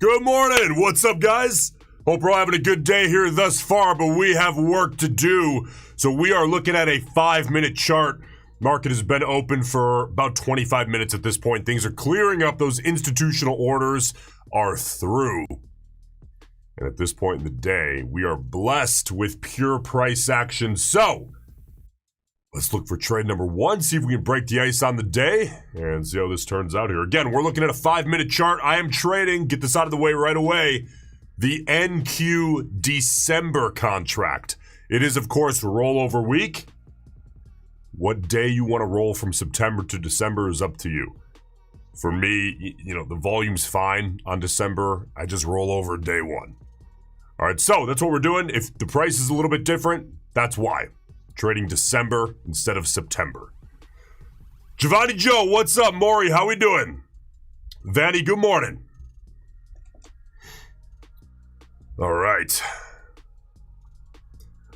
Good morning. What's up, guys? Hope we're all having a good day here thus far, but we have work to do. So we are looking at a 5-minute chart. Market has been open for about 25 minutes at this point. Things are clearing up. Those institutional orders are through. And at this point in the day, we are blessed with pure price action. So let's look for trade number one, see if we can break the ice on the day, and see how this turns out here. Again, we're looking at a 5-minute chart. I am trading, get this out of the way right away, the NQ December contract. It is, of course, rollover week. What day you want to roll from September to December is up to you. For me, the volume's fine on December. I just roll over day one. All right, so that's what we're doing. If the price is a little bit different, that's why. Trading December instead of September. Giovanni Joe, what's up? Maury, how we doing? Vanny, good morning. All right.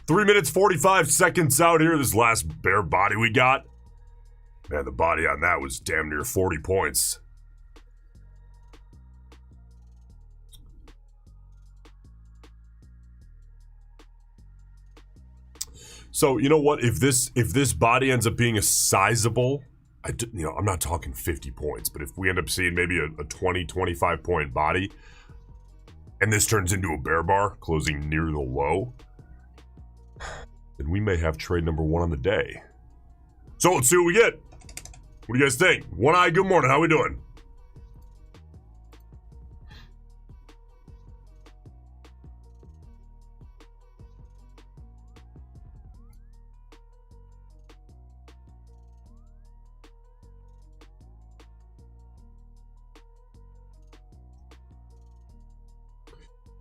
3 minutes, 45 seconds out here. This last bear body we got. Man, the body on that was damn near 40 points. So, you know what? If this body ends up being a sizable, I'm not talking 50 points, but if we end up seeing maybe a 20, 25 point body, and this turns into a bear bar closing near the low, then we may have trade number one on the day. So let's see what we get. What do you guys think? One Eye, good morning. How we doing?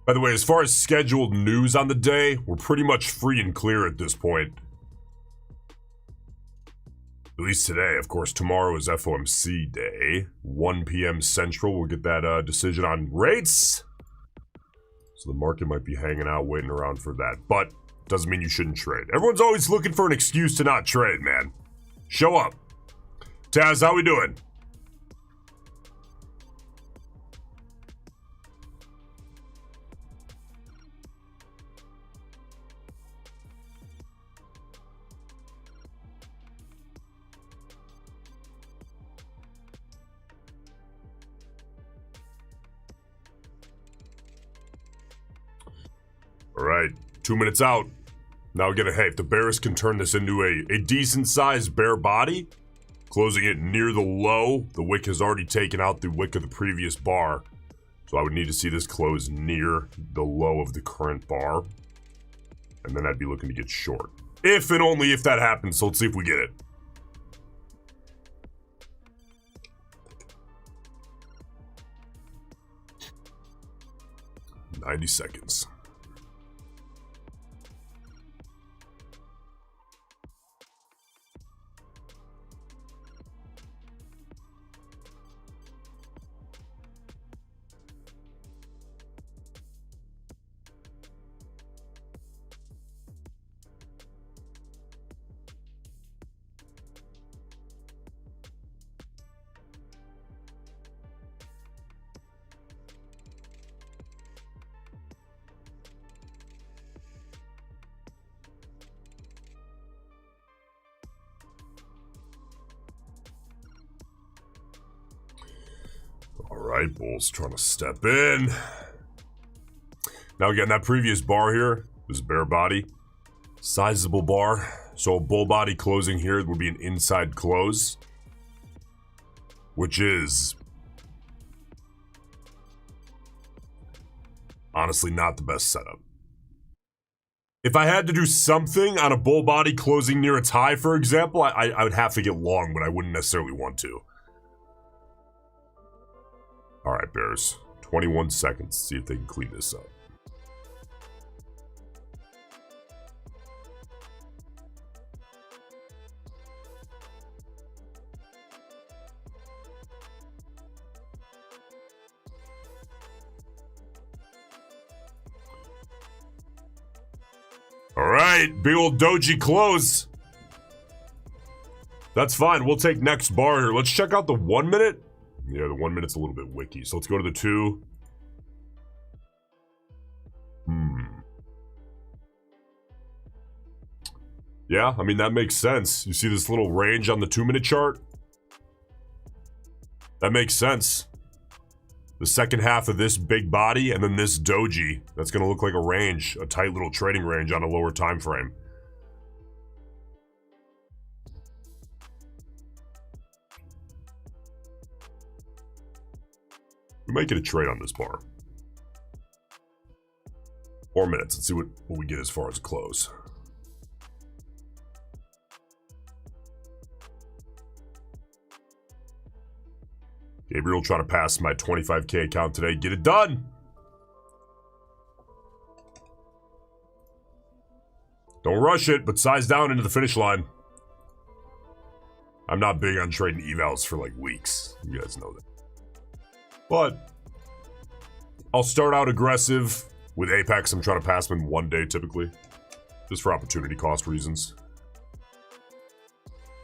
By the way, as far as scheduled news on the day, we're pretty much free and clear at this point. At least today. Of course, tomorrow is FOMC day. 1 p.m. Central, we'll get that decision on rates. So the market might be hanging out, waiting around for that. But doesn't mean you shouldn't trade. Everyone's always looking for an excuse to not trade, man. Show up. Taz, how we doing? All right, 2 minutes out. Now we get hey, if the bears can turn this into a decent-sized bear body, closing it near the low, the wick has already taken out the wick of the previous bar. So I would need to see this close near the low of the current bar. And then I'd be looking to get short. If and only if that happens, so let's see if we get it. "90 seconds. All right, bulls trying to step in. Now again, that previous bar here, this bear body, sizable bar. So a bull body closing here would be an inside close, which is honestly not the best setup. If I had to do something on a bull body closing near its high, for example, I would have to get long, but I wouldn't necessarily want to. All right, bears. 21 seconds. See if they can clean this up. All right, big old doji close. That's fine. We'll take next bar here. Let's check out the 1 minute. Yeah, the 1 minute's a little bit wicky. So let's go to the 2. Yeah, I mean, that makes sense. You see this little range on the 2-minute chart? That makes sense. The second half of this big body and then this doji, that's going to look like a range, a tight little trading range on a lower time frame. We might get a trade on this bar. 4 minutes. Let's see what we get as far as a close. Gabriel trying to pass my 25K account today. Get it done. Don't rush it, but size down into the finish line. I'm not big on trading evals for like weeks. You guys know that. But I'll start out aggressive. With Apex, I'm trying to pass them in 1 day typically. Just for opportunity cost reasons.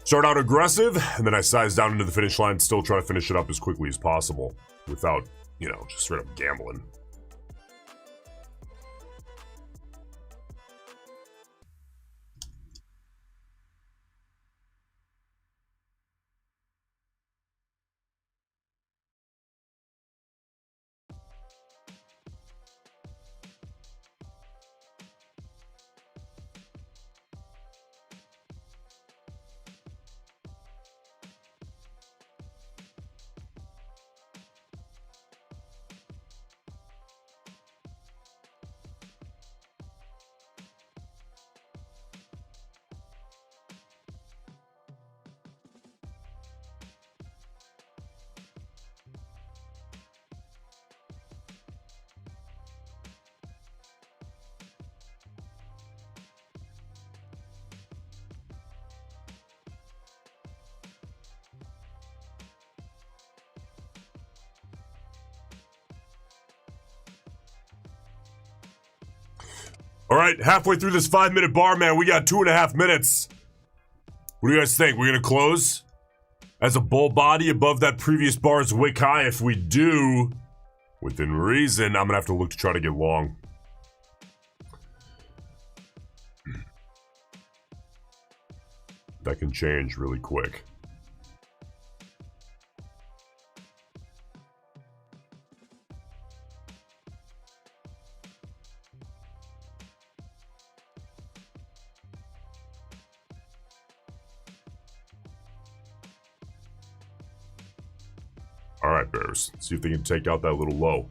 Start out aggressive, and then I size down into the finish line, still try to finish it up as quickly as possible without, you know, just straight up gambling. All right, halfway through this 5-minute bar, man. We got 2.5 minutes. What do you guys think? We're going to close as a bull body above that previous bar's wick high? If we do, within reason, I'm going to have to look to try to get long. That can change really quick. All right, Bears. See if they can take out that little low.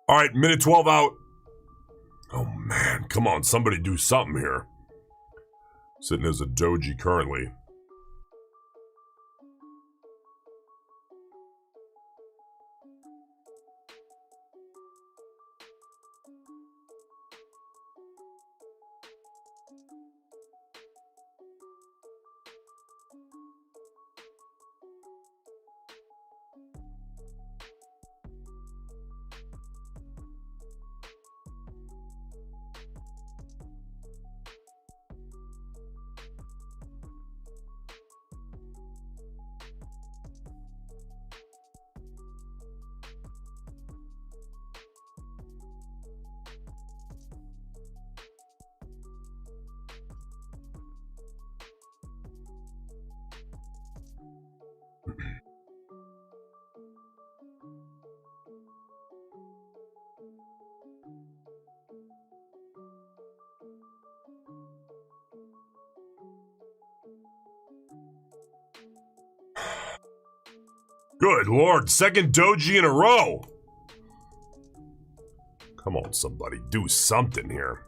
All right, minute 12 out. Oh, man. Come on, somebody do something here. Sitting as a doji currently. Good Lord, second doji in a row. Come on, somebody, do something here.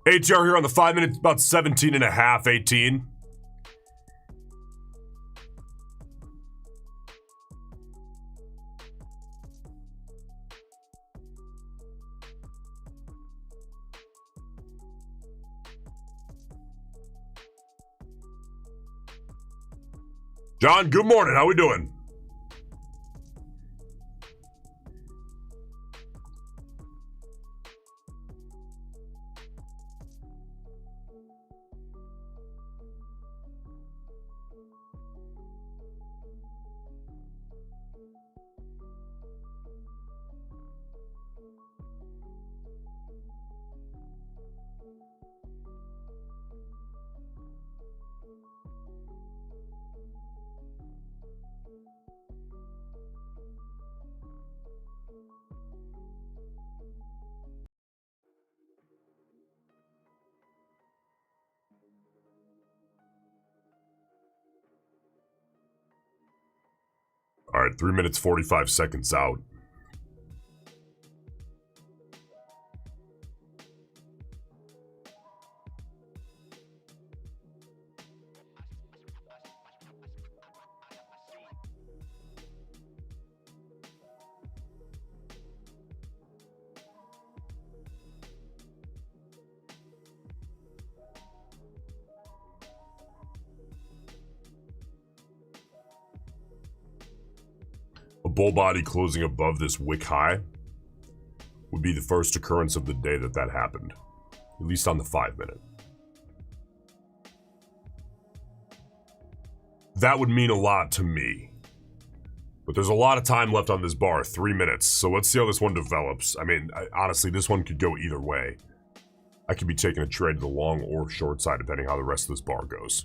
ATR here on the 5 minutes, about 17 and a half, 18. – . . . . . . . . . . . . . . . . . . . . . . . . . . . . . . . . . . . . . . . . . . . . . . . . John, good morning. How we doing? All right, 3 minutes, 45 seconds out. A bull body closing above this wick high would be the first occurrence of the day that happened, at least on the 5 minute. That would mean a lot to me. But there's a lot of time left on this bar, 3 minutes, so let's see how this one develops. I mean, honestly, this one could go either way. I could be taking a trade to the long or short side, depending how the rest of this bar goes.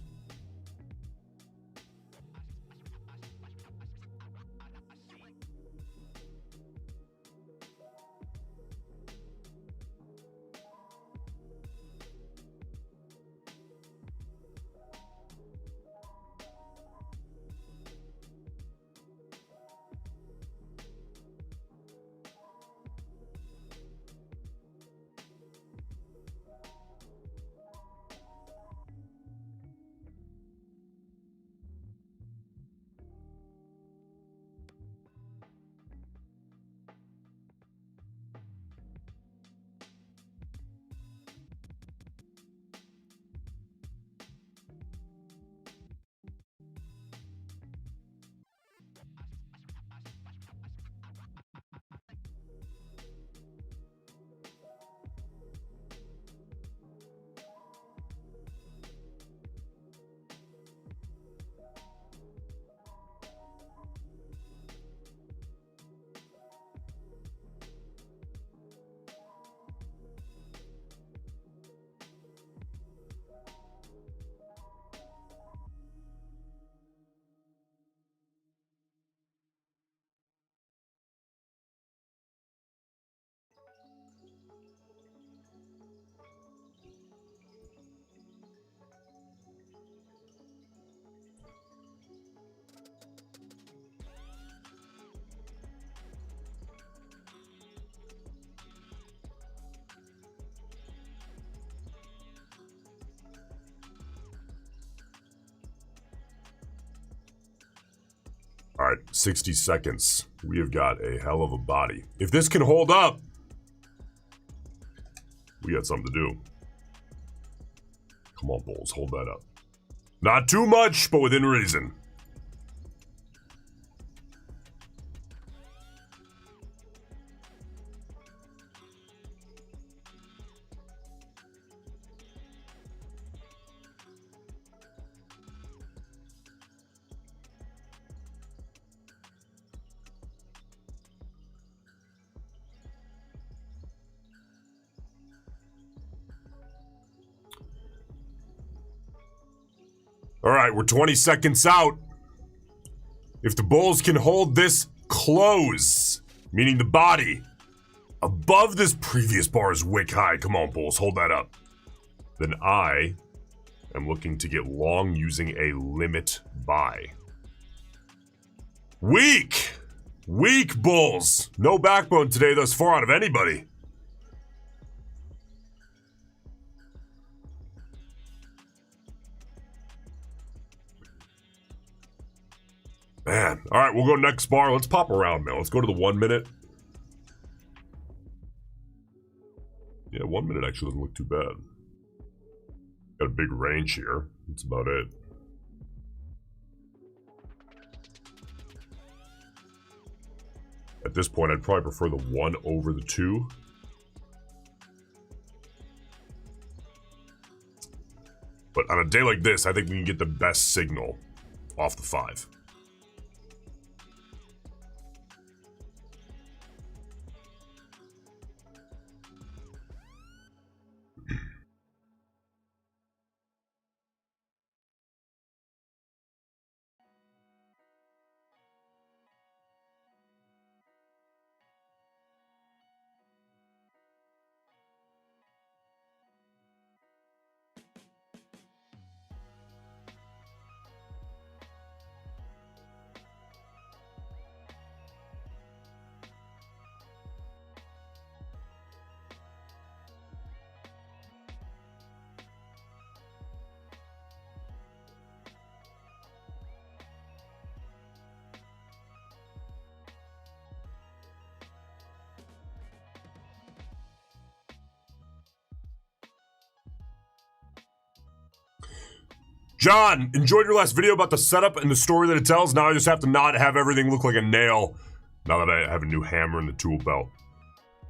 All right, 60 seconds. We have got a hell of a body. If this can hold up, we got something to do. Come on, bulls, hold that up. Not too much, but within reason. All right, we're 20 seconds out. If the bulls can hold this close, meaning the body, above this previous bar's wick high, come on, bulls, hold that up, then I am looking to get long using a limit buy. Weak! Weak bulls! No backbone today thus far out of anybody. Man, all right, we'll go next bar. Let's pop around, man. Let's go to the 1 minute. Yeah, 1 minute actually doesn't look too bad. Got a big range here. That's about it. At this point, I'd probably prefer the 1 over the 2. But on a day like this, I think we can get the best signal off the 5. John, enjoyed your last video about the setup and the story that it tells. Now I just have to not have everything look like a nail now that I have a new hammer in the tool belt.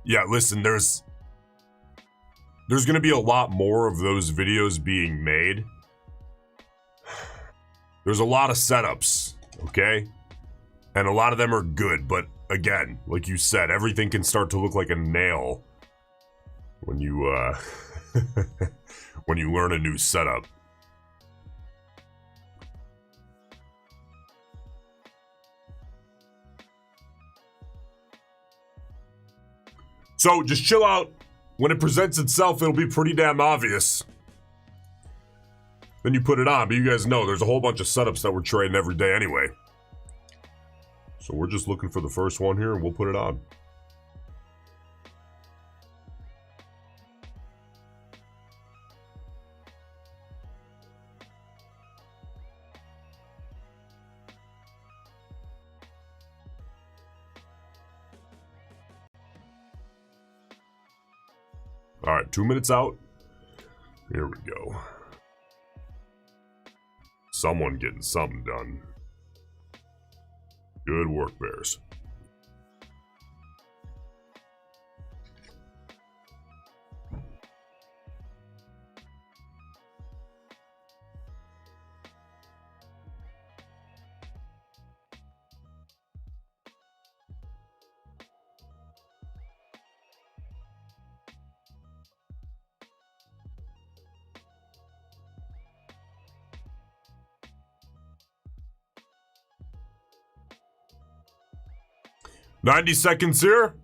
Yeah, listen, there's gonna be a lot more of those videos being made. There's a lot of setups, okay? And a lot of them are good, but again, like you said, everything can start to look like a nail when you, when you learn a new setup. So, just chill out. When it presents itself, it'll be pretty damn obvious. Then you put it on, but you guys know there's a whole bunch of setups that we're trading every day anyway. So we're just looking for the first one here, and we'll put it on. All right, 2 minutes out. Here we go. Someone getting something done. Good work, Bears. "90 seconds here."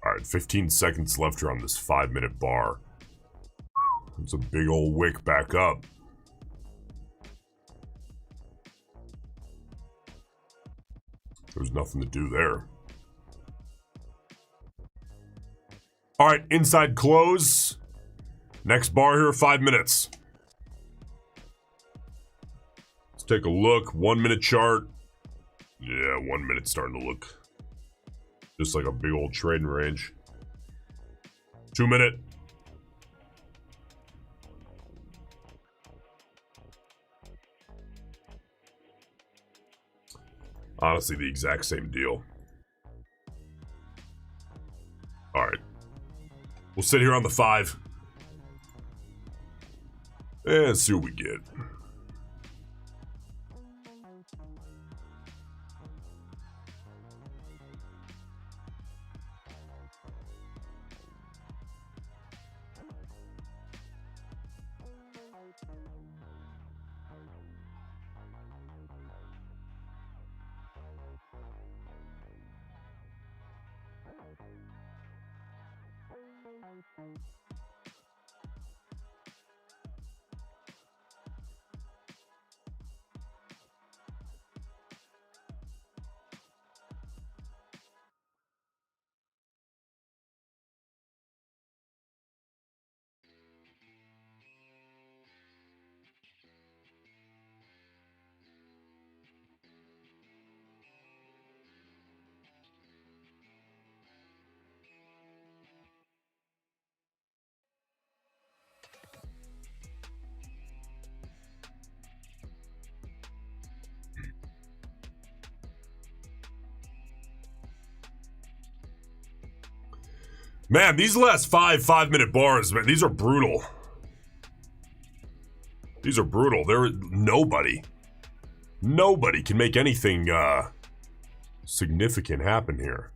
All right, 15 seconds left here on this 5-minute bar. It's a big old wick back up. There's nothing to do there. All right, inside close. Next bar here, 5 minutes. Let's take a look. 1 minute chart. Yeah, 1 minute starting to look just like a big old trading range. 2 minute. Honestly, the exact same deal. All right. We'll sit here on the 5. And see what we get. Man, these last 5 minute bars, man, these are brutal. These are brutal. Nobody can make anything significant happen here.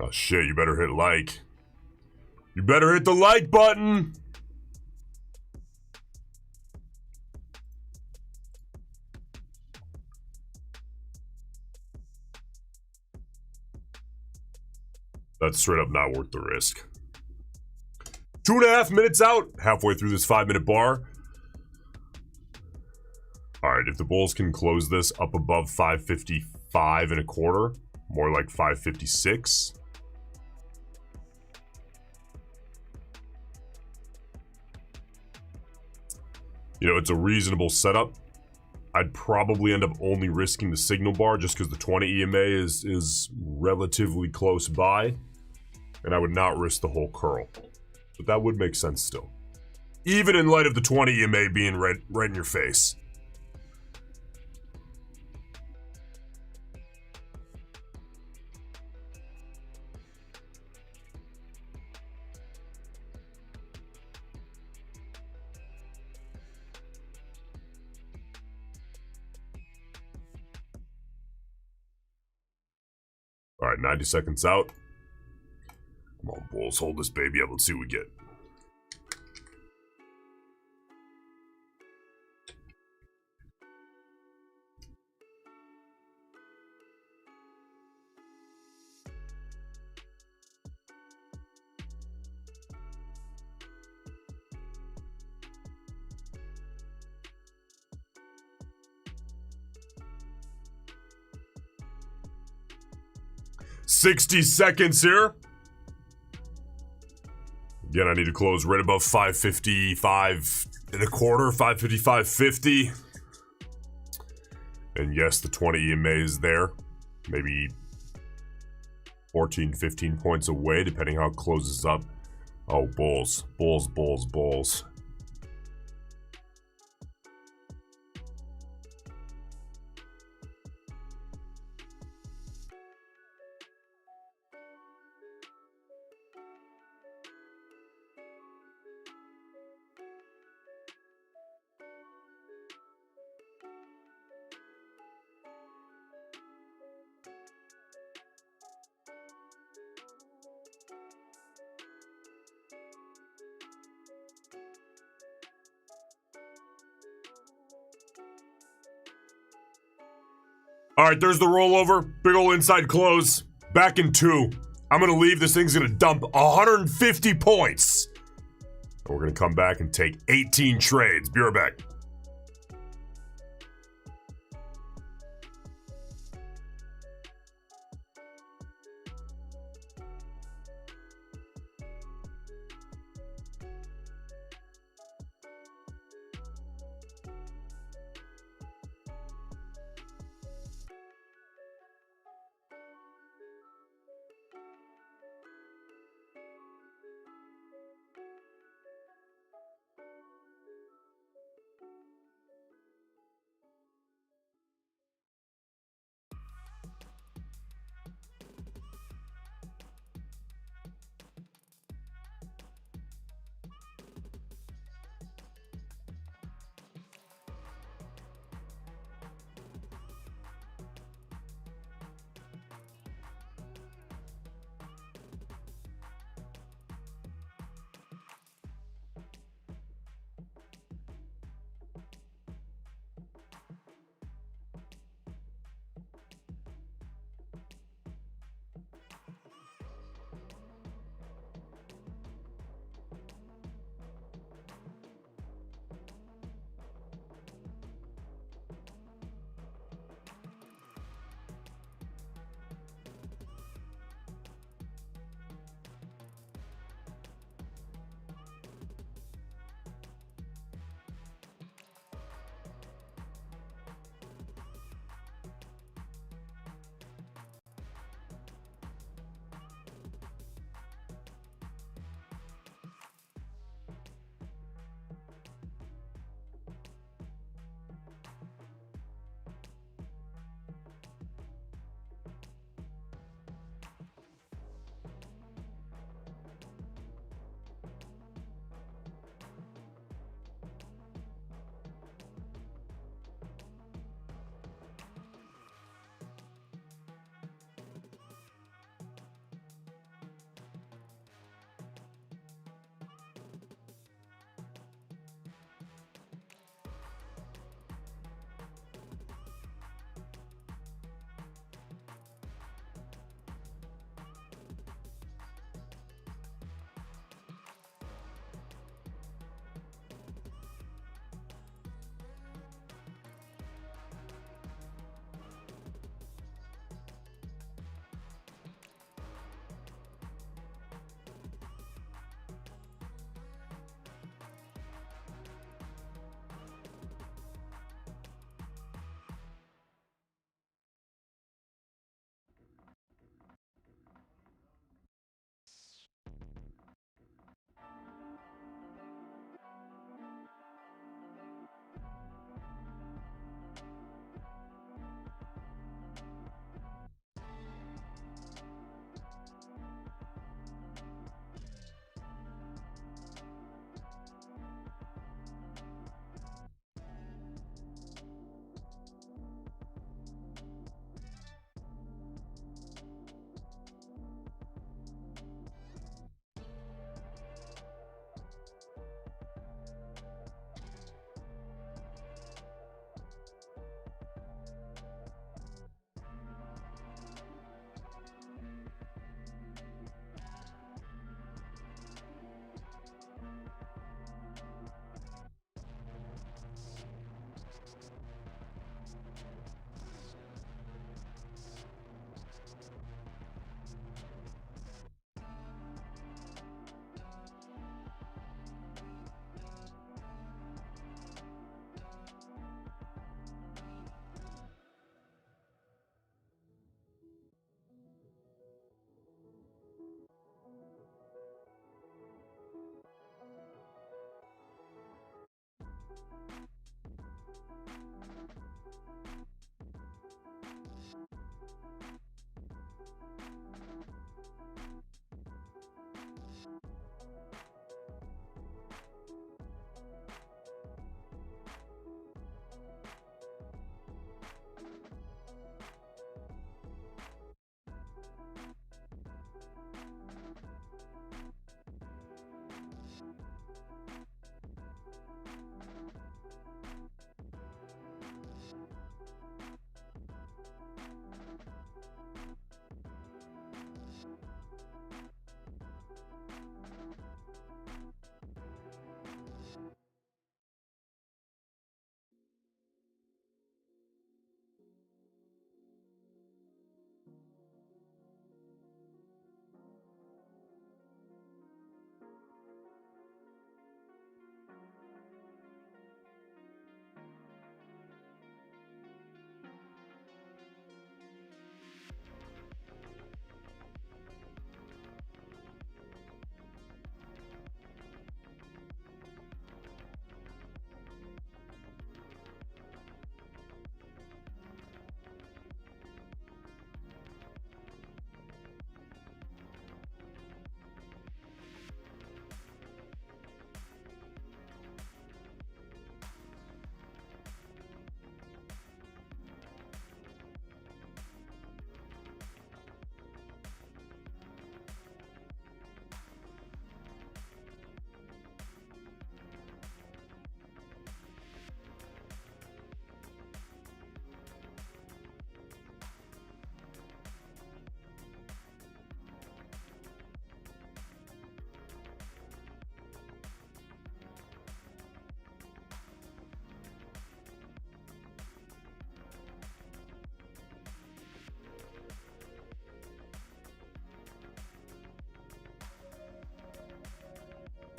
Oh shit, you better hit like. You better hit the like button! That's straight up not worth the risk. 2.5 minutes out, halfway through this 5-minute bar. Alright, if the Bulls can close this up above 555 and a quarter, more like 556. You know, it's a reasonable setup. I'd probably end up only risking the signal bar just because the 20 EMA is relatively close by. And I would not risk the whole curl. But that would make sense still. Even in light of the 20 EMA being right in your face. All right, 90 seconds out. Come on, Bulls, hold this baby up. Let's see what we get. $60 seconds here. Again, I need to close right above 555 and a quarter, 555.50. And yes, the 20 EMA is there. Maybe 14, 15 points away, depending how it closes up. Oh, Bulls, Bulls, Bulls, Bulls. All right, there's the rollover. Big ol' inside close. Back in 2. I'm going to leave. This thing's going to dump 150 points. And we're going to come back and take 18 trades. Be right back.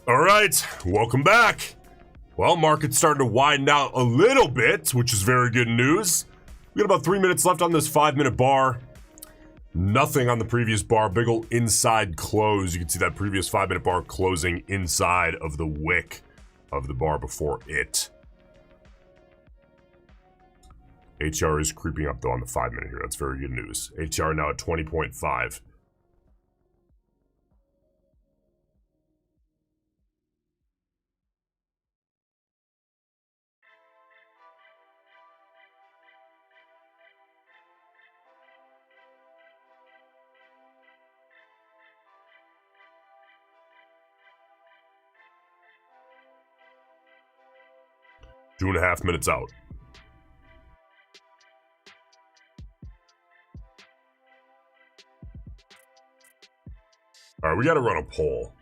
All right, welcome back. Well, market's starting to widen out a little bit, which is very good news. We got about 3 minutes left on this 5-minute bar. Nothing on the previous bar. Big ol' inside close. You can see that previous 5-minute bar closing inside of the wick of the bar before it. HR is creeping up though on the 5-minute here. That's very good news. HR now at 20.5. Two and a half minutes out. All right, we got to run a poll.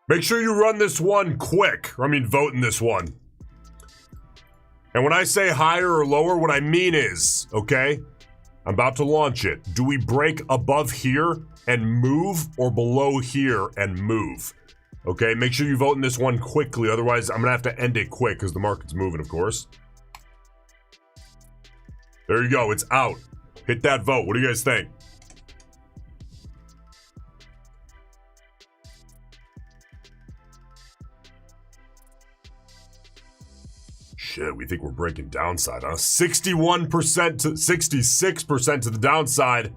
Make sure you run this one quick. Vote in this one. And when I say higher or lower, what I mean is, okay, I'm about to launch it. Do we break above here and move or below here and move? Okay, make sure you vote in this one quickly. Otherwise, I'm going to have to end it quick because the market's moving, of course. There you go. It's out. Hit that vote. What do you guys think? Shit, we think we're breaking downside, huh? 61% to 66% to the downside.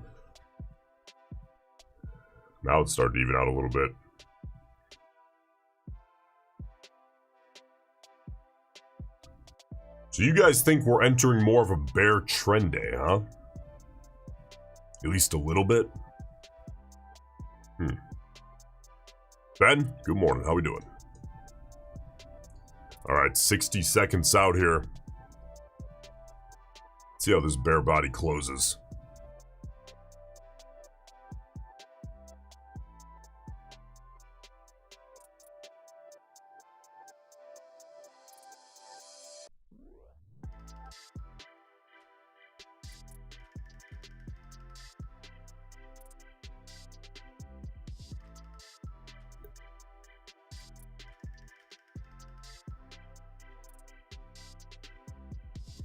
Now it's starting to even out a little bit. So you guys think we're entering more of a bear trend day, huh? At least a little bit? Ben, good morning. How we doing? All right, 60 seconds out here. See how this bear body closes.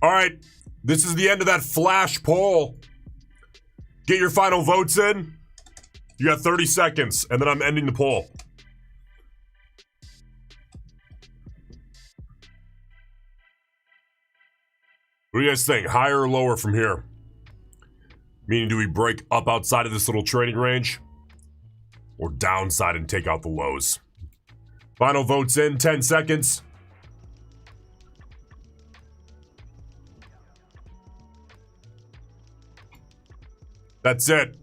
All right, this is the end of that flash poll. Get your final votes in. You got 30 seconds, and then I'm ending the poll. What do you guys think? Higher or lower from here? Meaning, do we break up outside of this little trading range? Or downside and take out the lows? Final votes in, 10 seconds. That's it.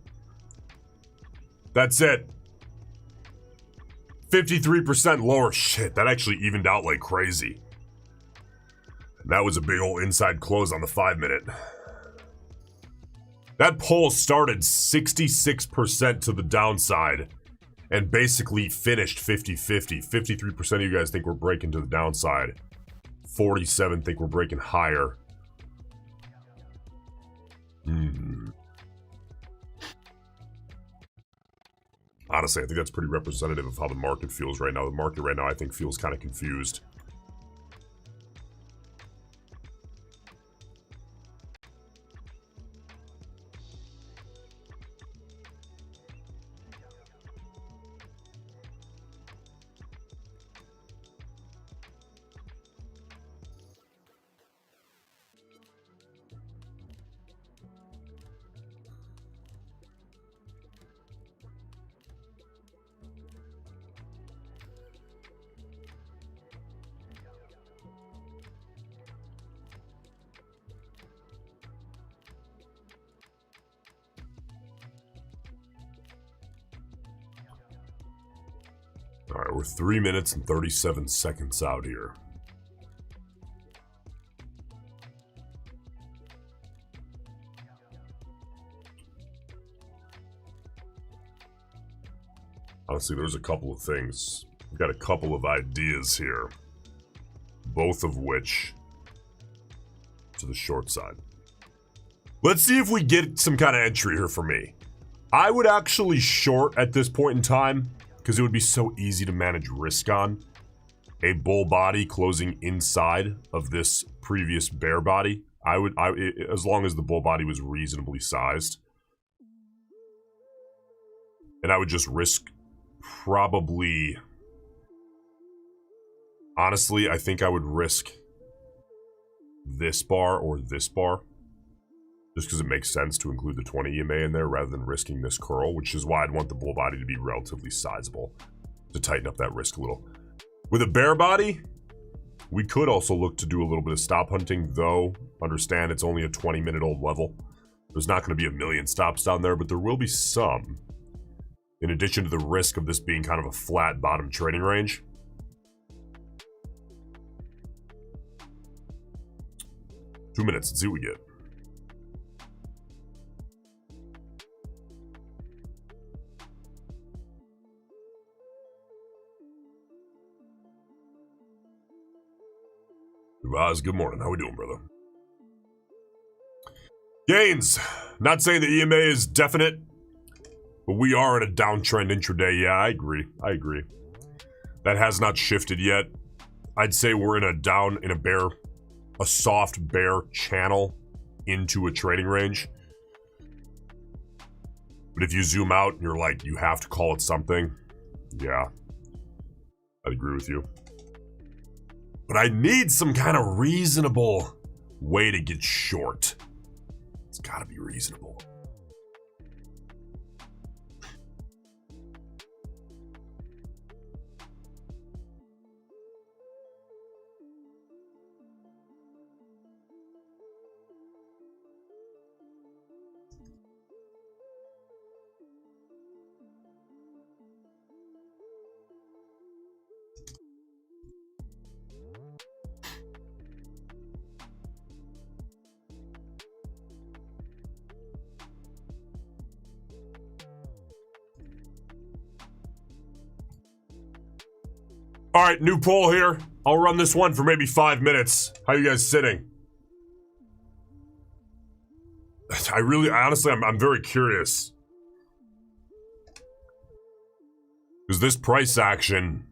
That's it. 53% lower. Shit, that actually evened out like crazy. And that was a big old inside close on the 5-minute. That poll started 66% to the downside and basically finished 50-50. 53% of you guys think we're breaking to the downside. 47% think we're breaking higher. Honestly, I think that's pretty representative of how the market feels right now. The market right now, I think, feels kind of confused. All right, we're 3 minutes and 37 seconds out here. Honestly, there's a couple of things. I've got a couple of ideas here. Both of which to the short side. Let's see if we get some kind of entry here for me. I would actually short at this point in time because it would be so easy to manage risk on. A bull body closing inside of this previous bear body. As long as the bull body was reasonably sized. And I would just risk probably... Honestly, I think I would risk this bar or this bar. Just because it makes sense to include the 20 EMA in there rather than risking this curl, which is why I'd want the bull body to be relatively sizable to tighten up that risk a little. With a bear body, we could also look to do a little bit of stop hunting, though understand it's only a 20-minute-old level. There's not going to be a million stops down there, but there will be some. In addition to the risk of this being kind of a flat bottom trading range. 2 minutes, let's see what we get. Vaz, good morning. How we doing, brother? Gains. Not saying the EMA is definite, but we are in a downtrend intraday. Yeah, I agree. That has not shifted yet. I'd say we're in a soft bear channel into a trading range. But if you zoom out and you're like, you have to call it something. Yeah, I'd agree with you. But I need some kind of reasonable way to get short. It's gotta be reasonable. All right, new poll here. I'll run this one for maybe 5 minutes. How you guys sitting? Honestly, I'm very curious. Because this price action,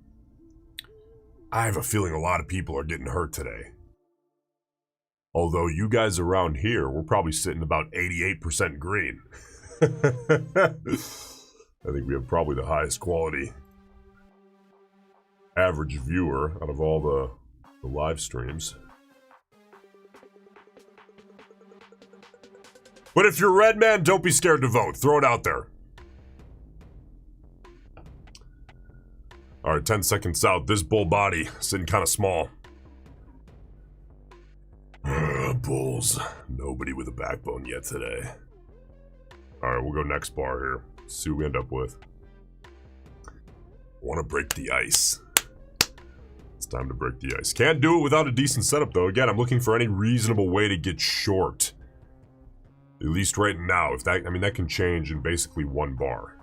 I have a feeling a lot of people are getting hurt today. Although you guys around here, we're probably sitting about 88% green. I think we have probably the highest quality average viewer out of all the live streams. But if you're red, man, don't be scared to vote. Throw it out there. All right, 10 seconds out. This bull body sitting kind of small. Bulls. Nobody with a backbone yet today. All right, we'll go next bar here. See what we end up with. Want to break the ice. It's time to break the ice. Can't do it without a decent setup, though. Again, I'm looking for any reasonable way to get short. At least right now. If that, I mean, that can change in basically one bar.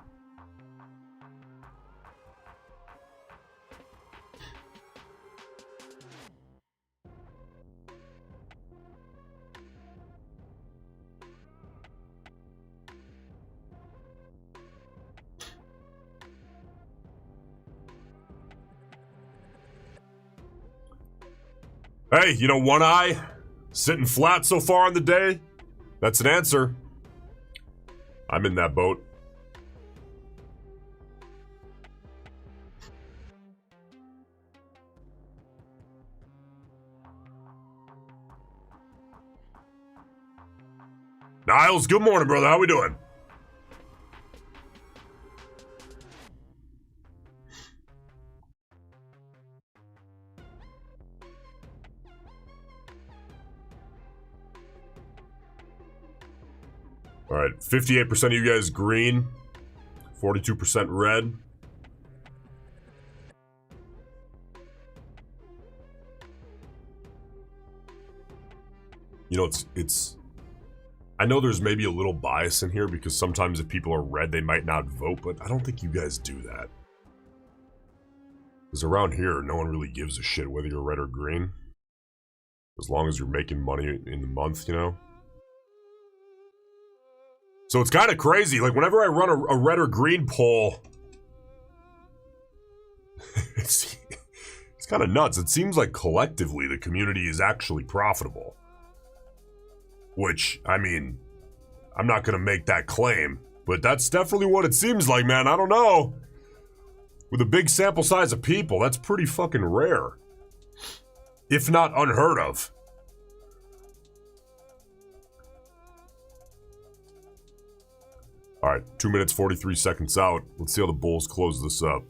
Hey, you know, one eye sitting flat so far in the day? That's an answer. I'm in that boat. Niles, good morning, brother. How we doing? All right, 58% of you guys green, 42% red. You know, it's I know there's maybe a little bias in here because sometimes if people are red, they might not vote, but I don't think you guys do that. Because around here, no one really gives a shit whether you're red or green. As long as you're making money in the month, you know? So it's kind of crazy. Like, whenever I run a red or green poll, it's kind of nuts. It seems like collectively the community is actually profitable. Which, I mean, I'm not going to make that claim, but that's definitely what it seems like, man. I don't know. With a big sample size of people, that's pretty fucking rare. If not unheard of. Alright, 2 minutes, 43 seconds out. Let's see how the Bulls close this up.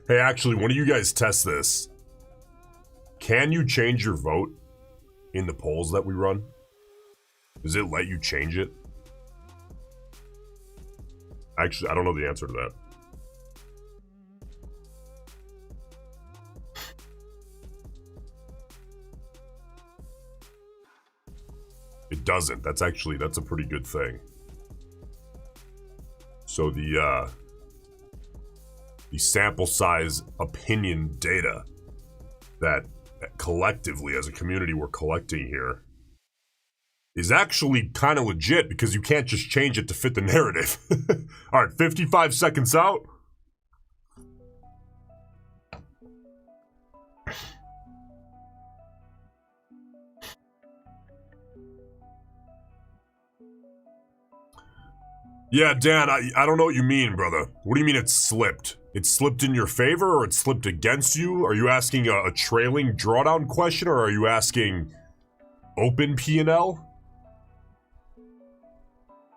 Hey, actually, one of you guys test this. Can you change your vote in the polls that we run? Does it let you change it? Actually, I don't know the answer to that. It doesn't. That's a pretty good thing. So the sample size opinion data that collectively as a community we're collecting here is actually kind of legit because you can't just change it to fit the narrative. All right, 55 seconds out. Yeah, Dan, I don't know what you mean, brother. What do you mean it slipped? It slipped in your favor or it slipped against you? Are you asking a trailing drawdown question or are you asking open P&L?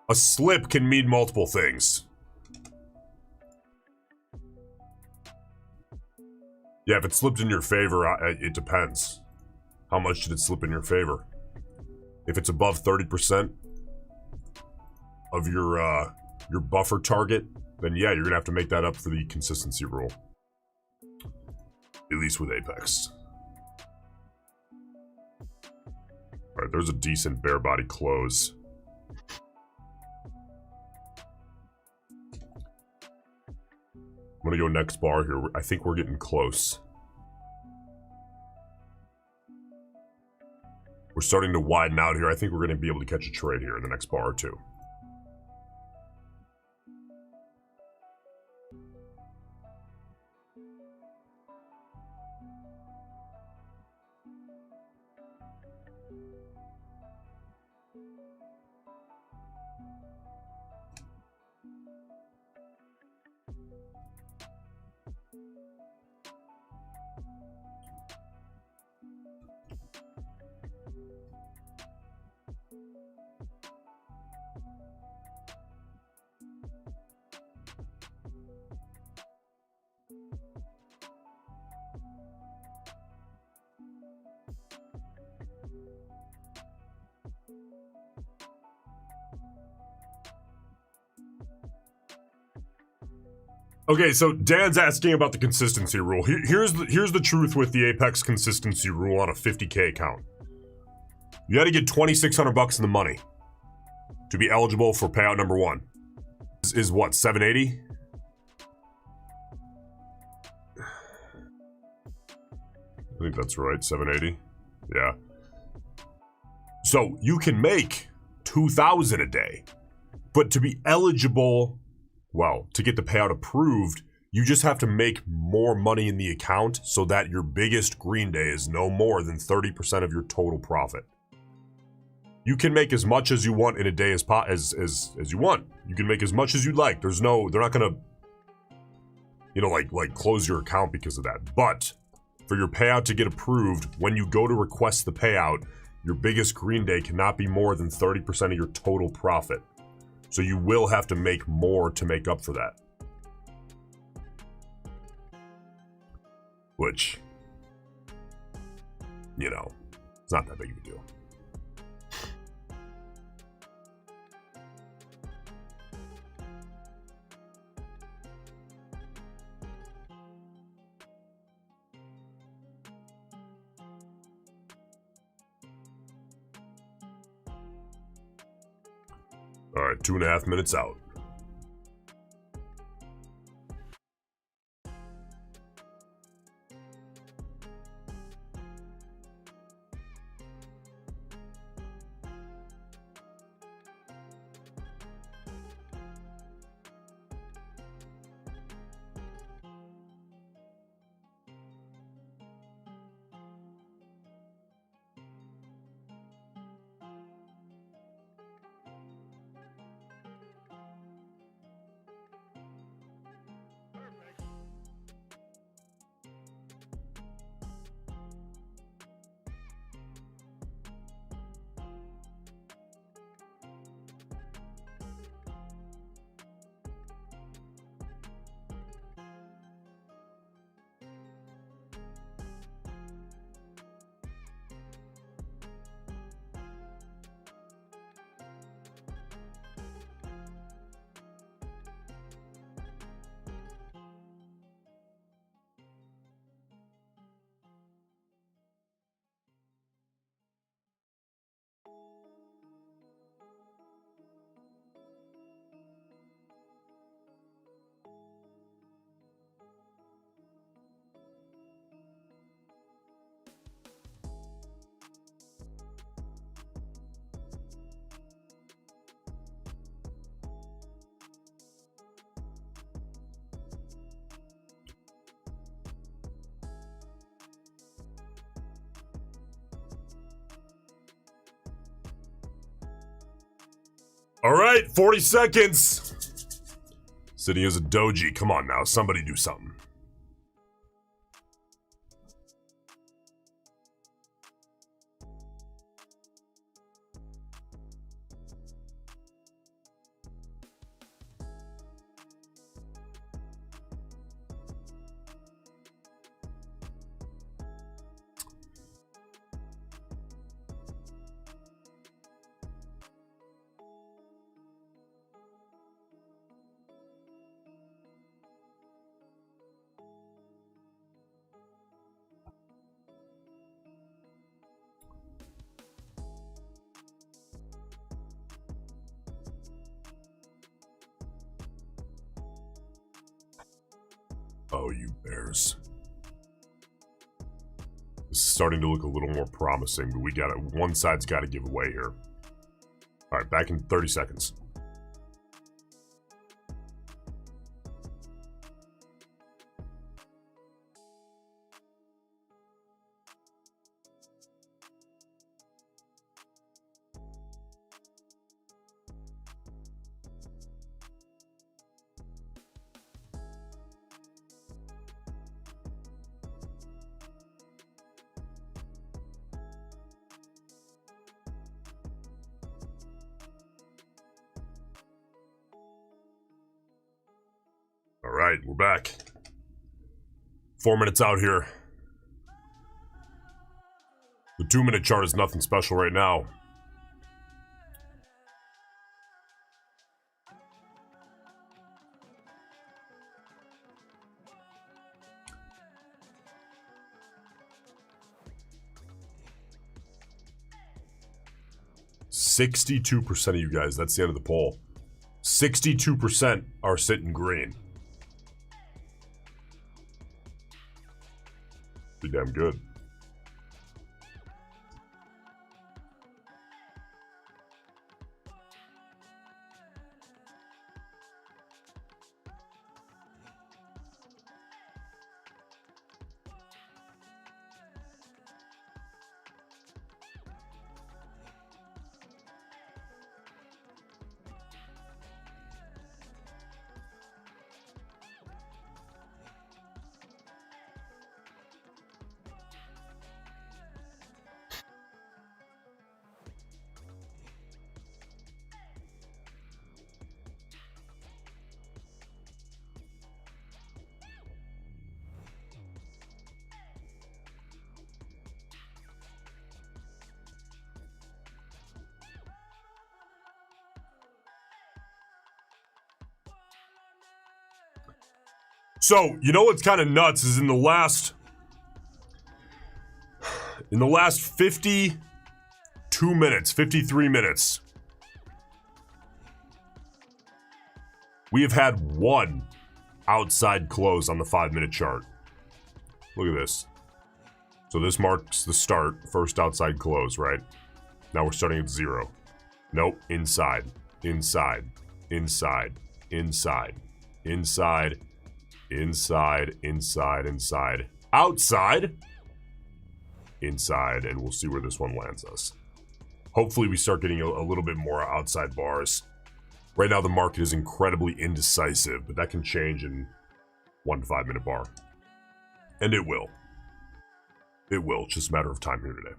A slip can mean multiple things. Yeah, if it slipped in your favor, it depends. How much did it slip in your favor? If it's above 30% of your buffer target, then yeah, you're gonna have to make that up for the consistency rule. At least with Apex. Alright, there's a decent bare body close. I'm gonna go next bar here. I think we're getting close. We're starting to widen out here. I think we're gonna be able to catch a trade here in the next bar or two. Okay, so Dan's asking about the consistency rule. Here's the truth with the Apex consistency rule on a 50K account. You got to get 2,600 bucks in the money to be eligible for payout number one. Is what, 780? I think that's right, 780. Yeah. So you can make 2,000 a day, but to be eligible well, to get the payout approved, you just have to make more money in the account so that your biggest green day is no more than 30% of your total profit. You can make as much as you want in a day as you want. You can make as much as you'd like. They're not gonna, like close your account because of that. But for your payout to get approved, when you go to request the payout, your biggest green day cannot be more than 30% of your total profit. So you will have to make more to make up for that. Which, it's not that big of a deal. All right, 2.5 minutes out. All right, 40 seconds. Sitting as a doji. Come on now, somebody do something. Oh, you bears. This is starting to look a little more promising, but one side's got to give away here. All right, back in 30 seconds. All right, we're back. 4 minutes out here. The 2-minute chart is nothing special right now. %62% of you guys, that's the end of the poll. 62% are sitting green. Pretty damn good. So, you know what's kind of nuts is in the last 52 minutes, 53 minutes, we have had one outside close on the 5-minute chart. Look at this. So this marks the start, first outside close, right? Now we're starting at 0. Nope, inside, inside, inside, inside, inside, inside, inside, inside, outside, inside, and we'll see where this one lands us. Hopefully we start getting a little bit more outside bars. Right now the market is incredibly indecisive, but that can change in 1 to 5 minute bar. And it will. It will, it's just a matter of time here today.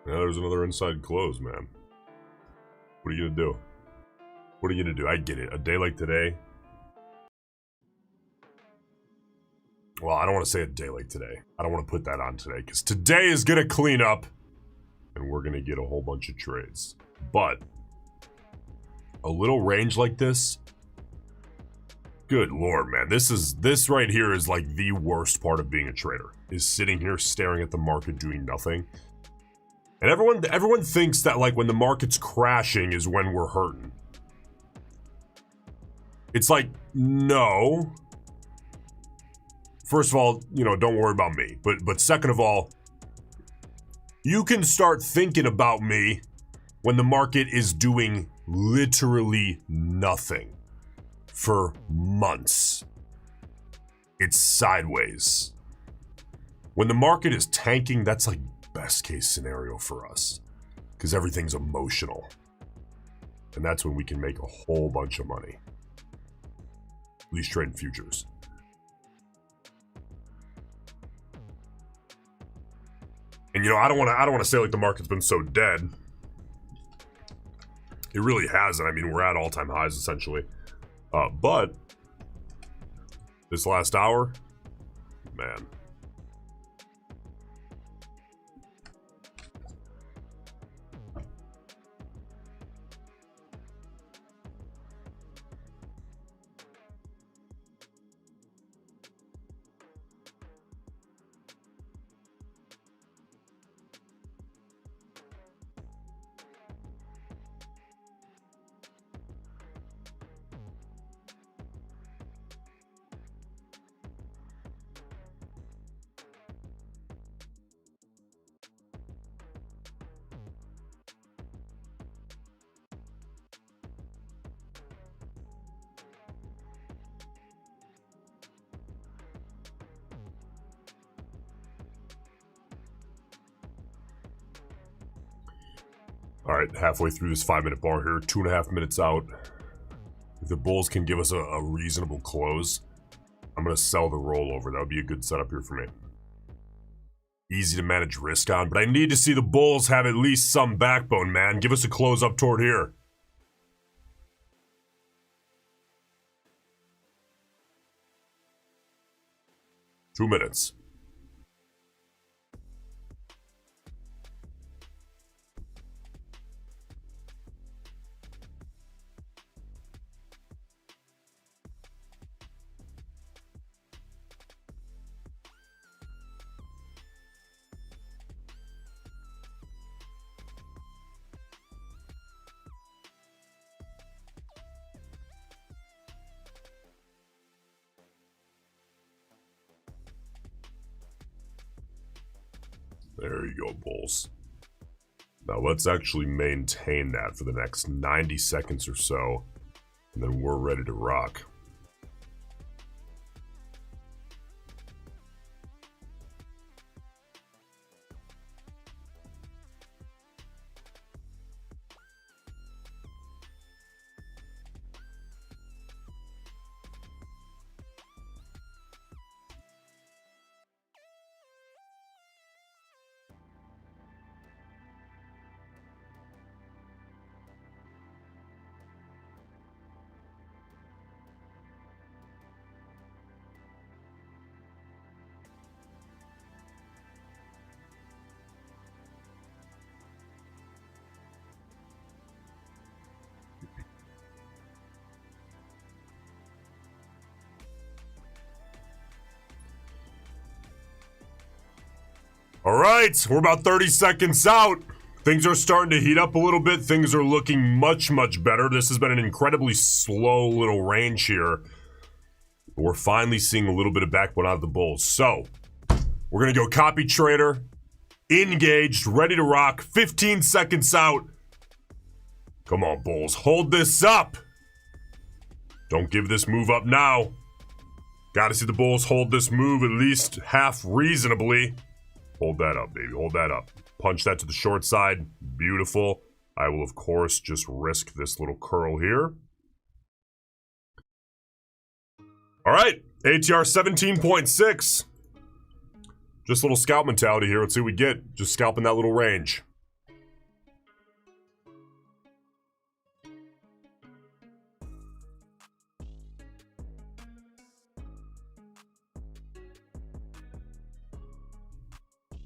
Yeah, there's another inside close, man. What are you gonna do? What are you gonna do? I get it. A day like today. Well, I don't want to say a day like today. I don't want to put that on today, because today is gonna clean up and we're gonna get a whole bunch of trades. But a little range like this, good lord, man. This right here is like the worst part of being a trader, is sitting here staring at the market doing nothing. And everyone thinks that like when the market's crashing is when we're hurting. It's like, no. First of all, you know, don't worry about me. But second of all, you can start thinking about me when the market is doing literally nothing for months. It's sideways. When the market is tanking, that's like best case scenario for us, because everything's emotional, and that's when we can make a whole bunch of money, at least trading futures. And you know, I don't want to say like the market's been so dead. It really hasn't. I mean, we're at all-time highs essentially, but this last hour, man. All right, halfway through this 5-minute bar here, 2.5 minutes out. If the bulls can give us a reasonable close, I'm going to sell the rollover. That would be a good setup here for me. Easy to manage risk on, but I need to see the bulls have at least some backbone, man. Give us a close up toward here. Two minutes. There you go, bulls. Now let's actually maintain that for the next 90 seconds or so, and then we're ready to rock. All right, we're about 30 seconds out. Things are starting to heat up a little bit. Things are looking much, much better. This has been an incredibly slow little range here. We're finally seeing a little bit of backbone out of the bulls. So, we're going to go copy trader, engaged, ready to rock, 15 seconds out. Come on, bulls, hold this up. Don't give this move up now. Got to see the bulls hold this move at least half reasonably. Hold that up, baby. Hold that up. Punch that to the short side. Beautiful. I will, of course, just risk this little curl here. All right. ATR 17.6. Just a little scalp mentality here. Let's see what we get. Just scalping that little range.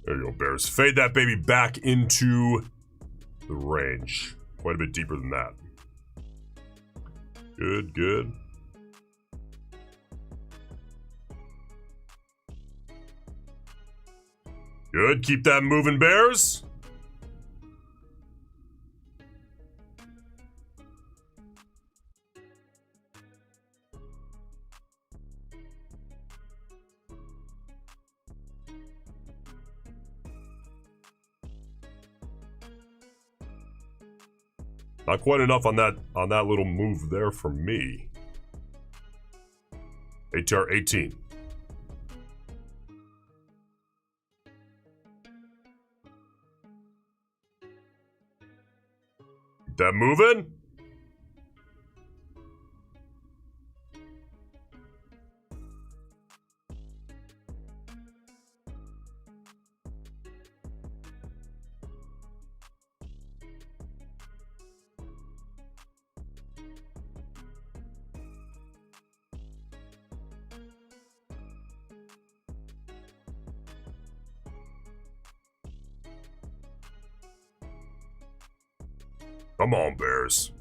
There you go, bears. Fade that baby back into the range. Quite a bit deeper than that. Good, good. Good, keep that moving, bears. Not quite enough on that little move there for me. ATR 18. Keep that moving. Come on, bears.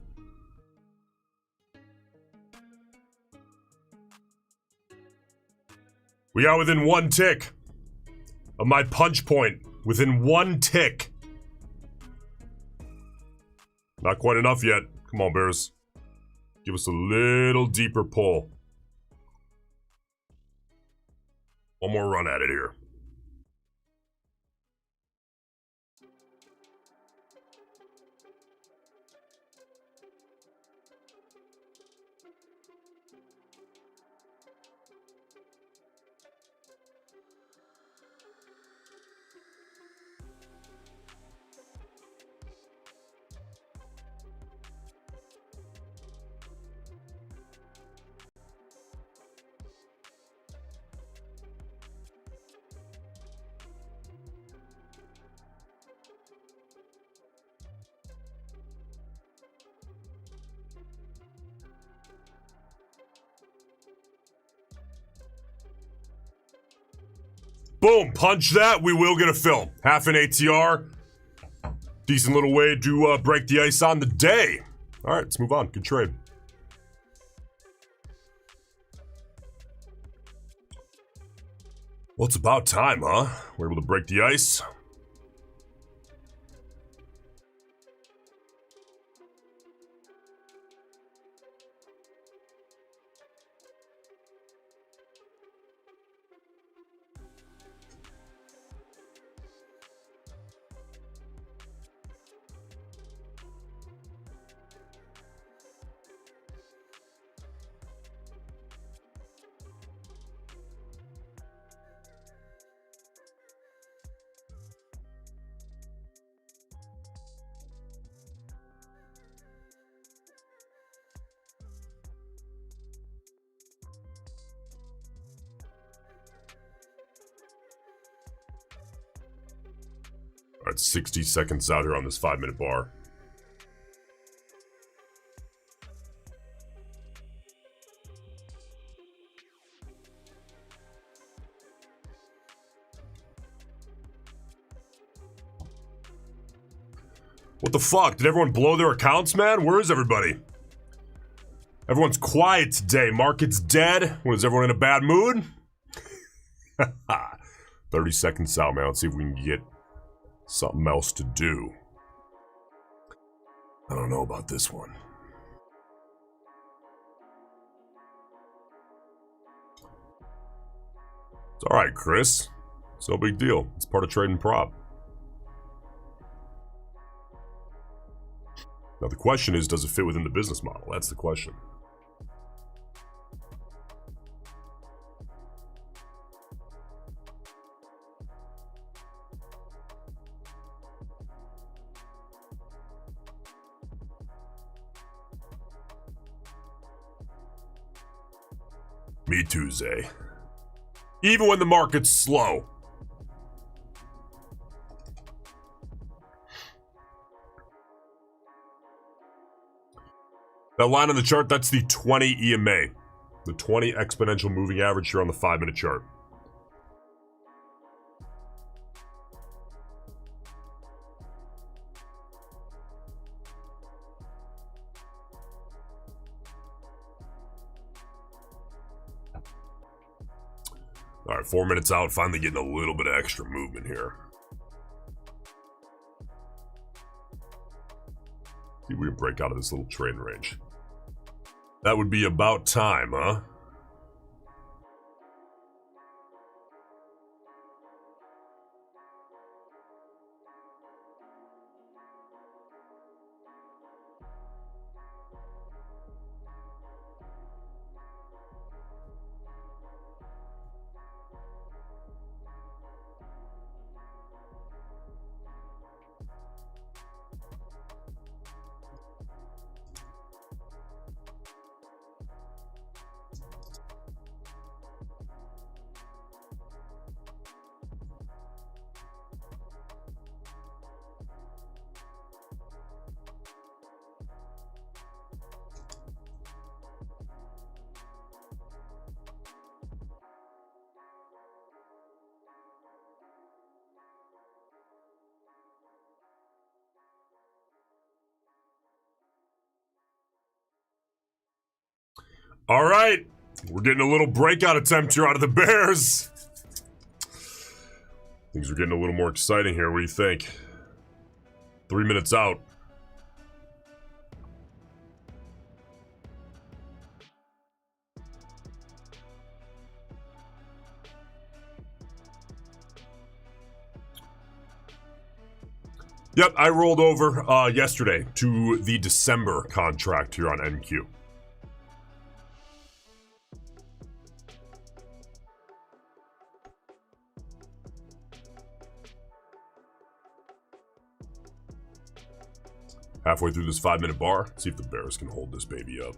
We are within one tick of my punch point. Within one tick. Not quite enough yet. Come on, bears. Give us a little deeper pull. One more run at it here. Boom, punch that. We will get a fill. Half an ATR. Decent little way to break the ice on the day. All right, let's move on. Good trade. Well, it's about time, huh? We're able to break the ice. All right, 60 seconds out here on this 5-minute bar. What the fuck? Did everyone blow their accounts, man? Where is everybody? Everyone's quiet today. Market's dead. What, is everyone in a bad mood? 30 seconds out, man. Let's see if we can get something else to do. I don't know about this one. It's all right, Chris. It's no big deal. It's part of trading prop. Now the question is, does it fit within the business model? That's the question. Me too, Zay. Even when the market's slow. That line on the chart, that's the 20 EMA. The 20 exponential moving average here on the 5-minute chart. All right, 4 minutes out, finally getting a little bit of extra movement here. See if we can break out of this little trading range. That would be about time, huh? All right, we're getting a little breakout attempt here out of the Bears. Things are getting a little more exciting here. What do you think? 3 minutes out. Yep, I rolled over yesterday to the December contract here on NQ. Halfway through this 5-minute bar, see if the Bears can hold this baby up.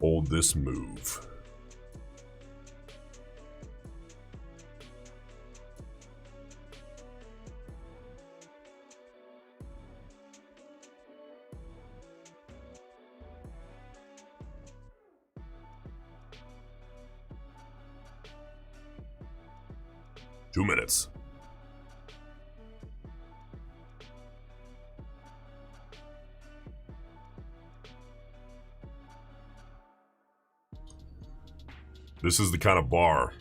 Hold this move. 2 minutes. This is the kind of bar.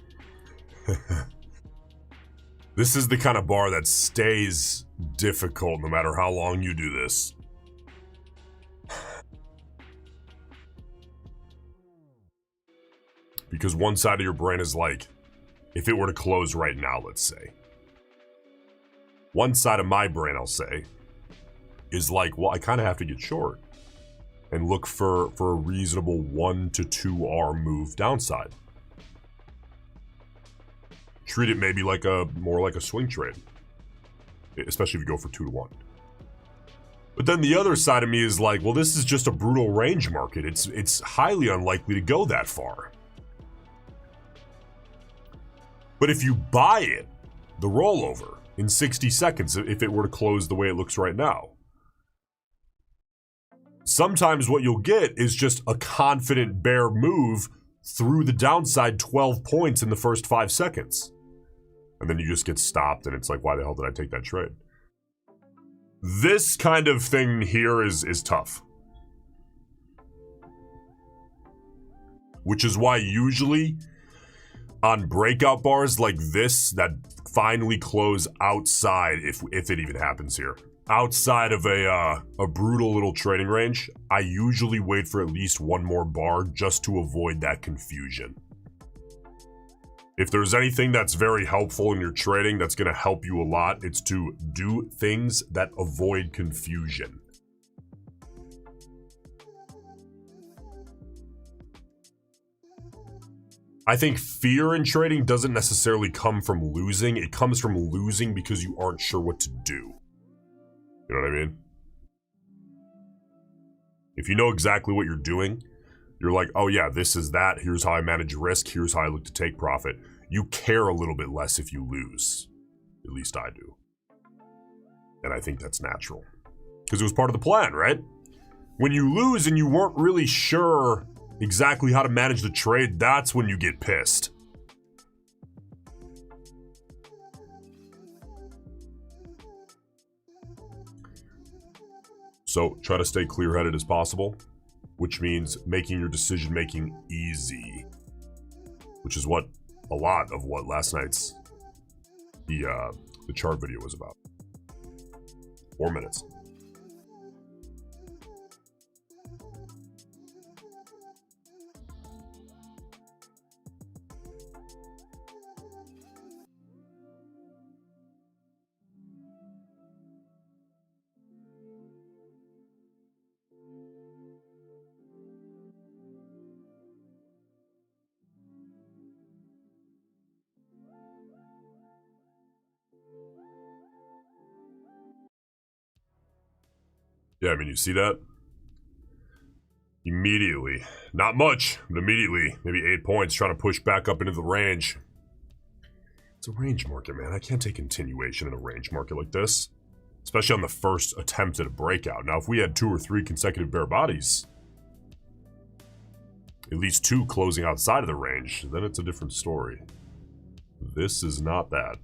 This is the kind of bar that stays difficult no matter how long you do this. Because one side of your brain is like, if it were to close right now, let's say. One side of my brain, I'll say, is like, well, I kind of have to get short and look for a reasonable 1 to 2R move downside. Treat it maybe like more like a swing trade, especially if you go for 2 to 1. But then the other side of me is like, well, this is just a brutal range market. It's highly unlikely to go that far. But if you buy it, the rollover, in 60 seconds, if it were to close the way it looks right now, sometimes what you'll get is just a confident bear move through the downside 12 points in the first 5 seconds. And then you just get stopped and it's like, why the hell did I take that trade? This kind of thing here is tough. Which is why usually on breakout bars like this that finally close outside, if it even happens here, outside of a brutal little trading range, I usually wait for at least one more bar just to avoid that confusion. If there's anything that's very helpful in your trading that's going to help you a lot, it's to do things that avoid confusion. I think fear in trading doesn't necessarily come from losing. It comes from losing because you aren't sure what to do. You know what I mean? If you know exactly what you're doing, you're like, oh yeah, this is that. Here's how I manage risk. Here's how I look to take profit. You care a little bit less if you lose. At least I do. And I think that's natural. Because it was part of the plan, right? When you lose and you weren't really sure exactly how to manage the trade, that's when you get pissed. So try to stay clear-headed as possible, which means making your decision-making easy, which is what a lot of what last night's the chart video was about. 4 minutes. Yeah, I mean, you see that? Immediately. Not much, but immediately. Maybe 8 points, trying to push back up into the range. It's a range market, man. I can't take continuation in a range market like this. Especially on the first attempt at a breakout. Now, if we had 2 or 3 consecutive bear bodies, at least 2 closing outside of the range, then it's a different story. This is not that.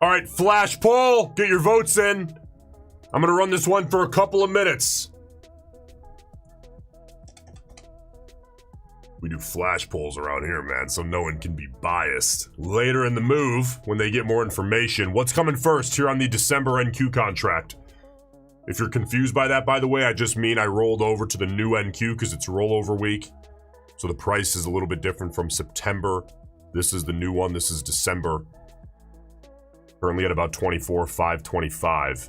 All right, flash poll. Get your votes in. I'm going to run this one for a couple of minutes. We do flash polls around here, man, so no one can be biased. Later in the move, when they get more information, what's coming first here on the December NQ contract? If you're confused by that, by the way, I just mean I rolled over to the new NQ because it's rollover week. So the price is a little bit different from September. This is the new one. This is December. Currently at about 24,525.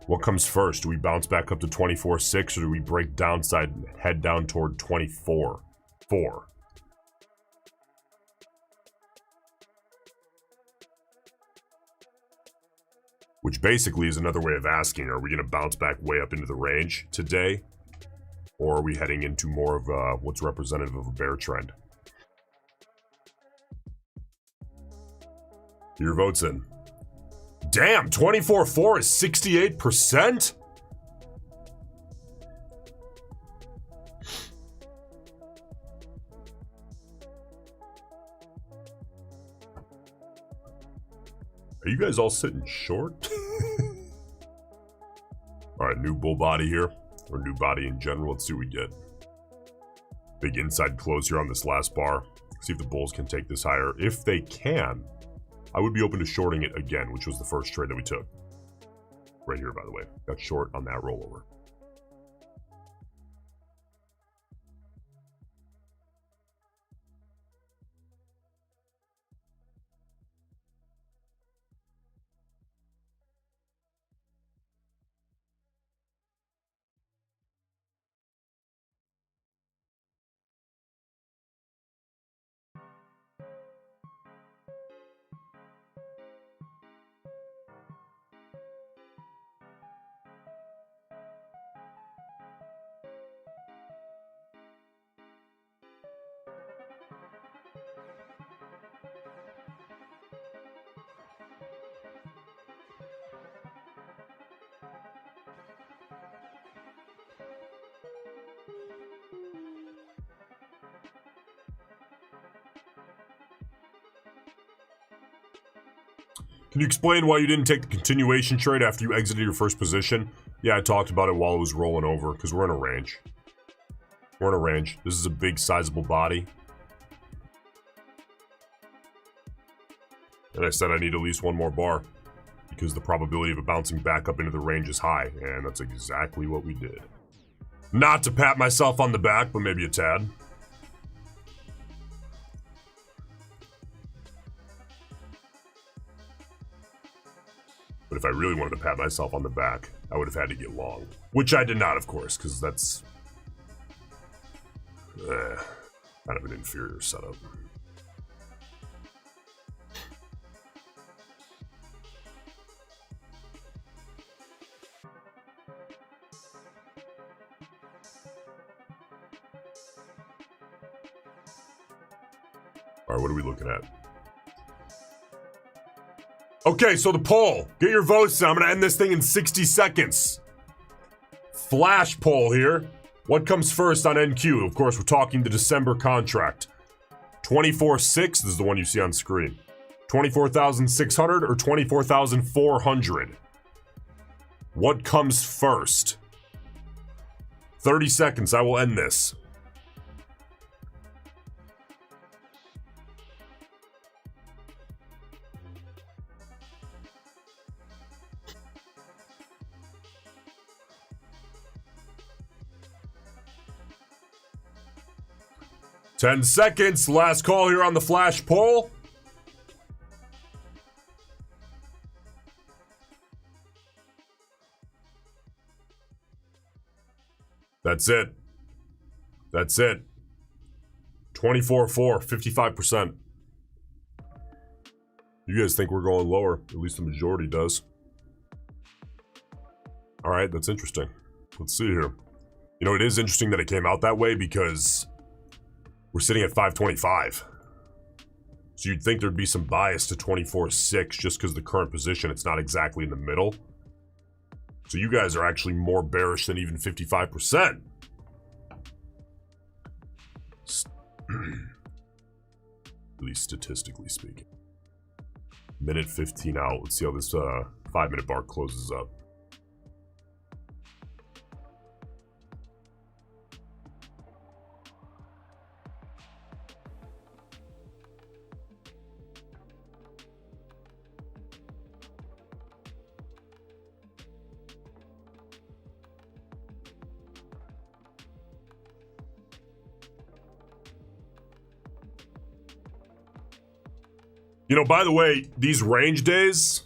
What comes first? Do we bounce back up to 24.6 or do we break downside and head down toward 24.4? Which basically is another way of asking, are we going to bounce back way up into the range today? Or are we heading into more of what's representative of a bear trend? Get your votes in. Damn, 24.4 is 68%? Are you guys all sitting short? All right, new bull body here, or new body in general. Let's see what we get. Big inside close here on this last bar. See if the bulls can take this higher. If they can, I would be open to shorting it again, which was the first trade that we took. Right here, by the way. Got short on that rollover. Can you explain why you didn't take the continuation trade after you exited your first position? Yeah, I talked about it while it was rolling over, because we're in a range. We're in a range. This is a big, sizable body. And I said I need at least one more bar, because the probability of it bouncing back up into the range is high, and that's exactly what we did. Not to pat myself on the back, but maybe a tad. But if I really wanted to pat myself on the back, I would have had to get long. Which I did not, of course, because that's kind of an inferior setup. All right, what are we looking at? Okay, so the poll. Get your votes in. I'm going to end this thing in 60 seconds. Flash poll here. What comes first on NQ? Of course, we're talking the December contract. 24.6, this is the one you see on screen. 24,600 or 24,400? What comes first? 30 seconds, I will end this. Ten seconds, last call here on the flash poll. That's it. That's it. 24.4, 55%. You guys think we're going lower? At least the majority does. All right, that's interesting. Let's see here. You know, it is interesting that it came out that way because we're sitting at 525. So you'd think there'd be some bias to 24.6 just because the current position, it's not exactly in the middle. So you guys are actually more bearish than even 55%. At least statistically speaking. Minute 15 out. Let's see how this 5-minute bar closes up. You know, by the way, these range days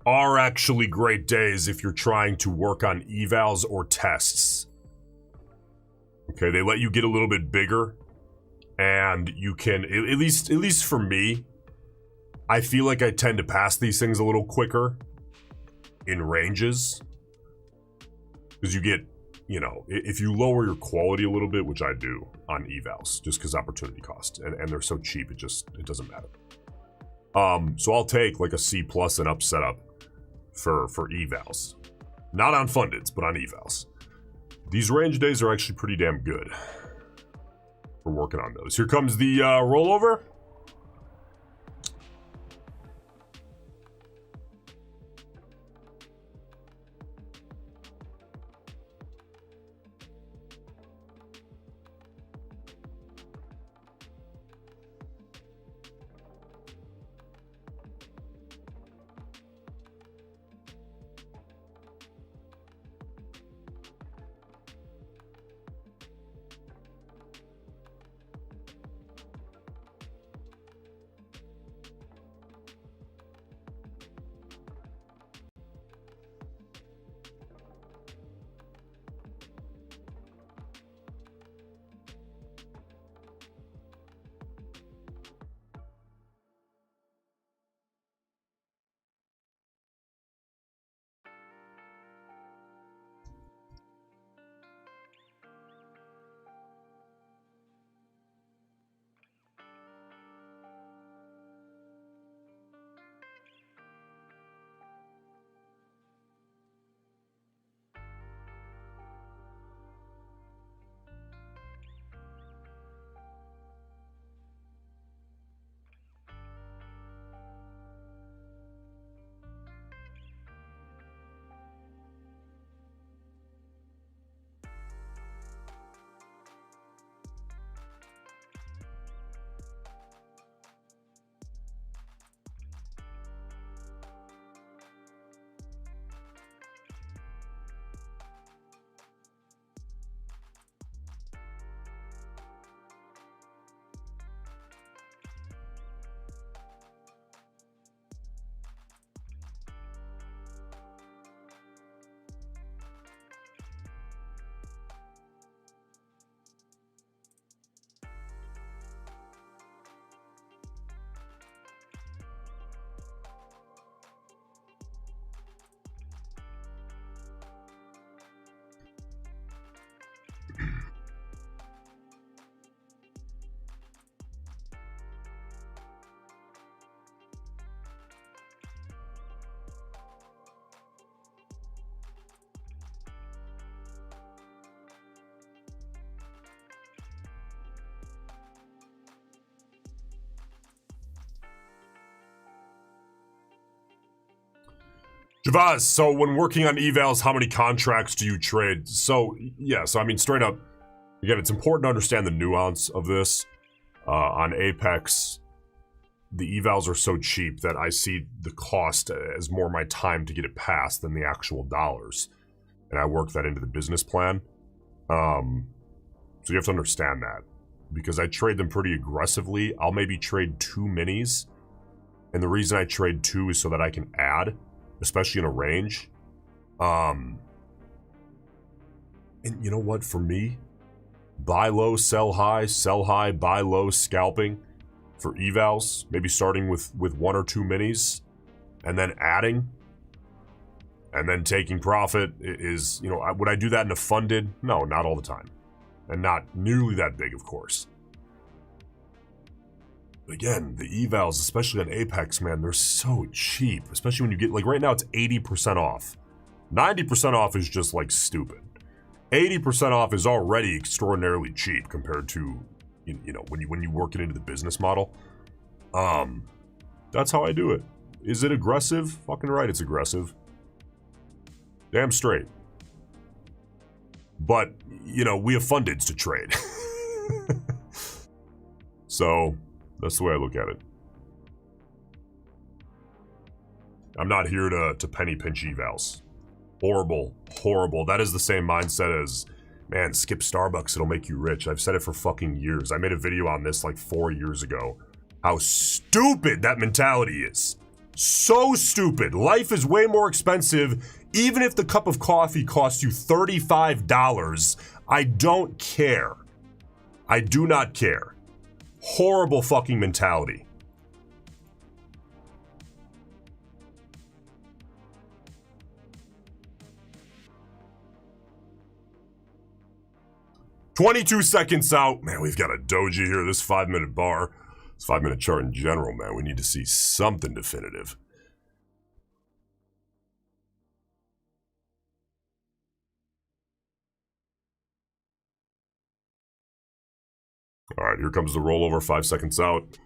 are actually great days if you're trying to work on evals or tests. Okay, they let you get a little bit bigger, and you can, at least for me, I feel like I tend to pass these things a little quicker in ranges. Because you get, you know, if you lower your quality a little bit, which I do on evals, just because opportunity cost, and they're so cheap, it doesn't matter. So I'll take like a C+ and up setup for evals. Not on fundeds, but on evals. These range days are actually pretty damn good for working on those. Here comes the rollover. Javaz, so when working on evals, how many contracts do you trade? So, yeah, so I mean, straight up, again, it's important to understand the nuance of this. On Apex, the evals are so cheap that I see the cost as more my time to get it passed than the actual dollars. And I work that into the business plan. So you have to understand that. Because I trade them pretty aggressively. I'll maybe trade 2 minis. And the reason I trade 2 is so that I can add, especially in a range. And you know what, for me, buy low, sell high, buy low, scalping for evals, maybe starting with 1 or 2 minis, and then adding, and then taking profit is, you know, would I do that in a funded? No, not all the time. And not nearly that big, of course. Again, the evals, especially on Apex, man, they're so cheap. Especially when you get, like right now it's 80% off. 90% off is just like stupid. 80% off is already extraordinarily cheap compared to, you know, when you work it into the business model. That's how I do it. Is it aggressive? Fucking right, it's aggressive. Damn straight. But, you know, we have fundeds to trade. So, that's the way I look at it. I'm not here to penny pinch evals. Horrible, horrible. That is the same mindset as, man, skip Starbucks, it'll make you rich. I've said it for fucking years. I made a video on this like 4 years ago. How stupid that mentality is. So stupid. Life is way more expensive. Even if the cup of coffee costs you $35, I don't care. I do not care. Horrible fucking mentality. "22 seconds out." Man, we've got a doji here. This 5-minute bar. This 5-minute chart in general, man. We need to see something definitive. All right, here comes the rollover 5 seconds out.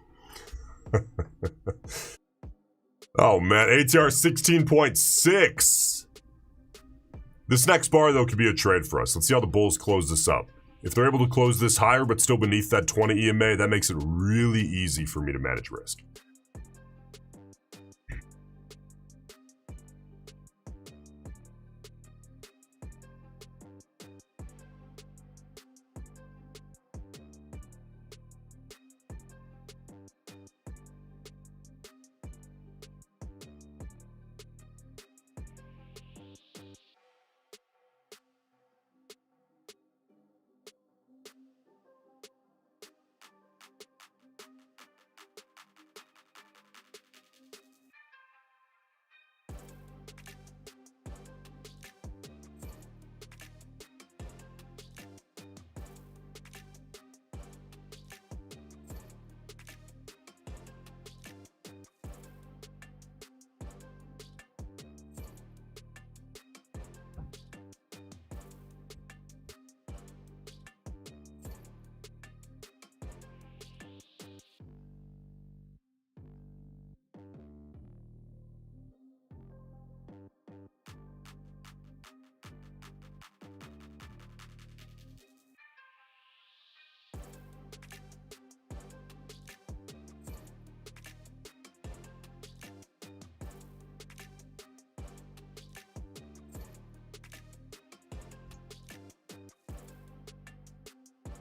Oh, man. ATR 16.6. This next bar, though, could be a trade for us. Let's see how the bulls close this up. If they're able to close this higher but still beneath that 20 EMA, that makes it really easy for me to manage risk.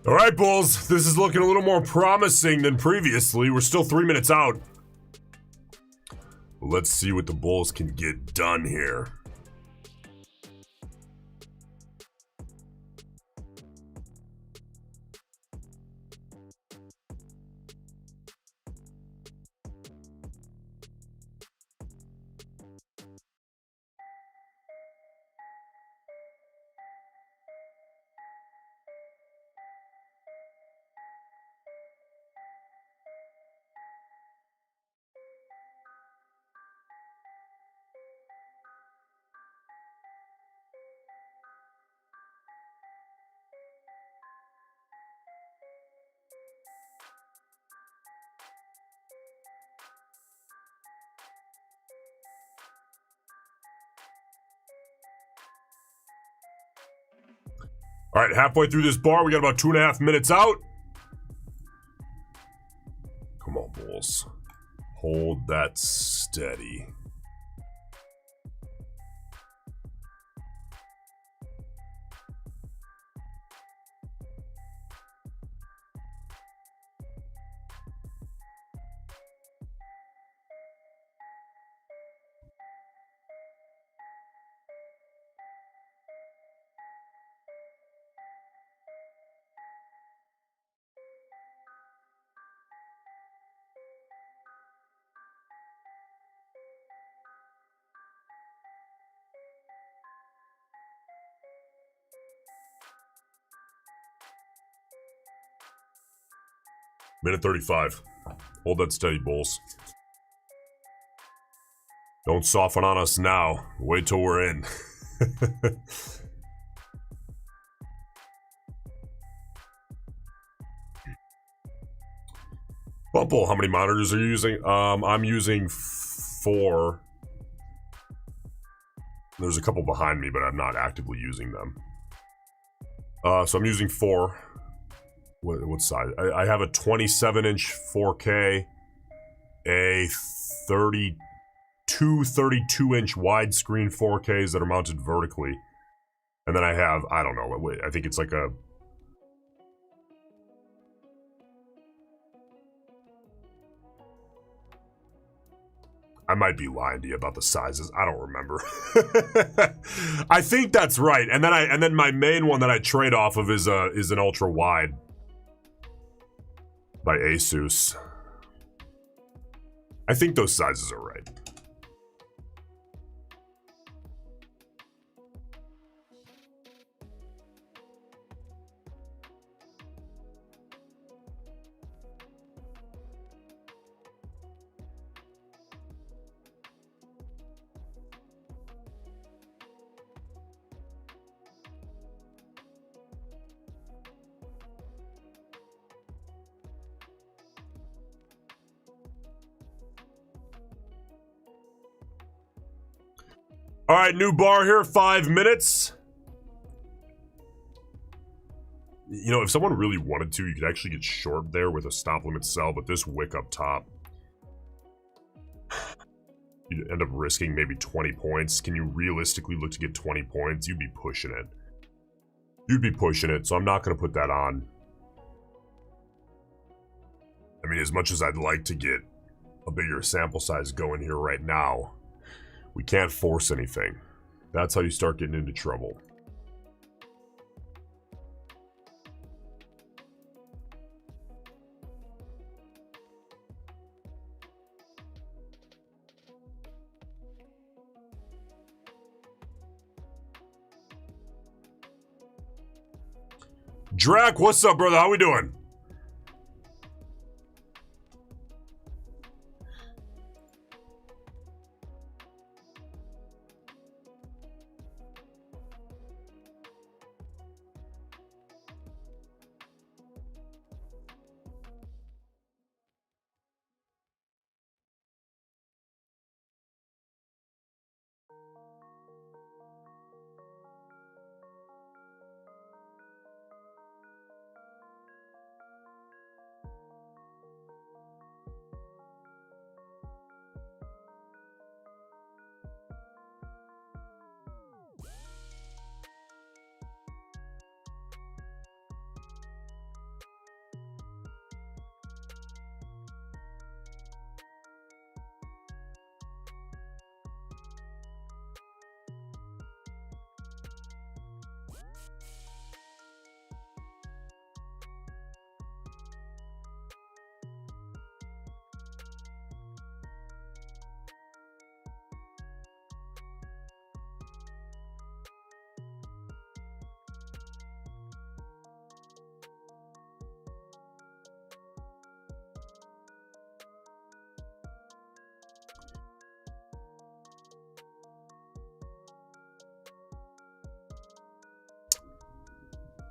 All right, bulls. This is looking a little more promising than previously. We're still 3 minutes out. Let's see what the bulls can get done here. All right, halfway through this bar, we got about 2.5 minutes out. Come on, bulls. Hold that steady. Minute 35. Hold that steady, bulls. Don't soften on us now. Wait till we're in. Bumble, how many monitors are you using? I'm using 4. There's a couple behind me, but I'm not actively using them. So I'm using 4. What size? I have a 27-inch 4K, a 32-inch widescreen 4Ks that are mounted vertically, and then I have, I don't know, I think it's like a... I might be lying to you about the sizes. I don't remember. I think that's right. And then my main one that I trade off of is an ultra wide by Asus. I think those sizes are right. All right, new bar here, 5 minutes. You know, if someone really wanted to, you could actually get short there with a stop limit sell, but this wick up top, you'd end up risking maybe 20 points. Can you realistically look to get 20 points? You'd be pushing it. You'd be pushing it, so I'm not going to put that on. I mean, as much as I'd like to get a bigger sample size going here right now, we can't force anything. That's how you start getting into trouble. Drac, what's up, brother? How we doing?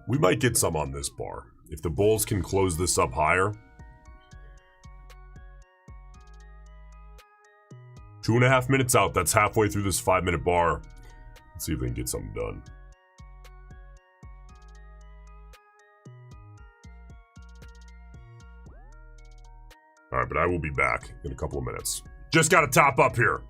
We might get some on this bar. If the bulls can close this up higher. 2.5 minutes out. That's halfway through this 5-minute bar. Let's see if they can get something done. All right, but I will be back in a couple of minutes. Just got to top up here.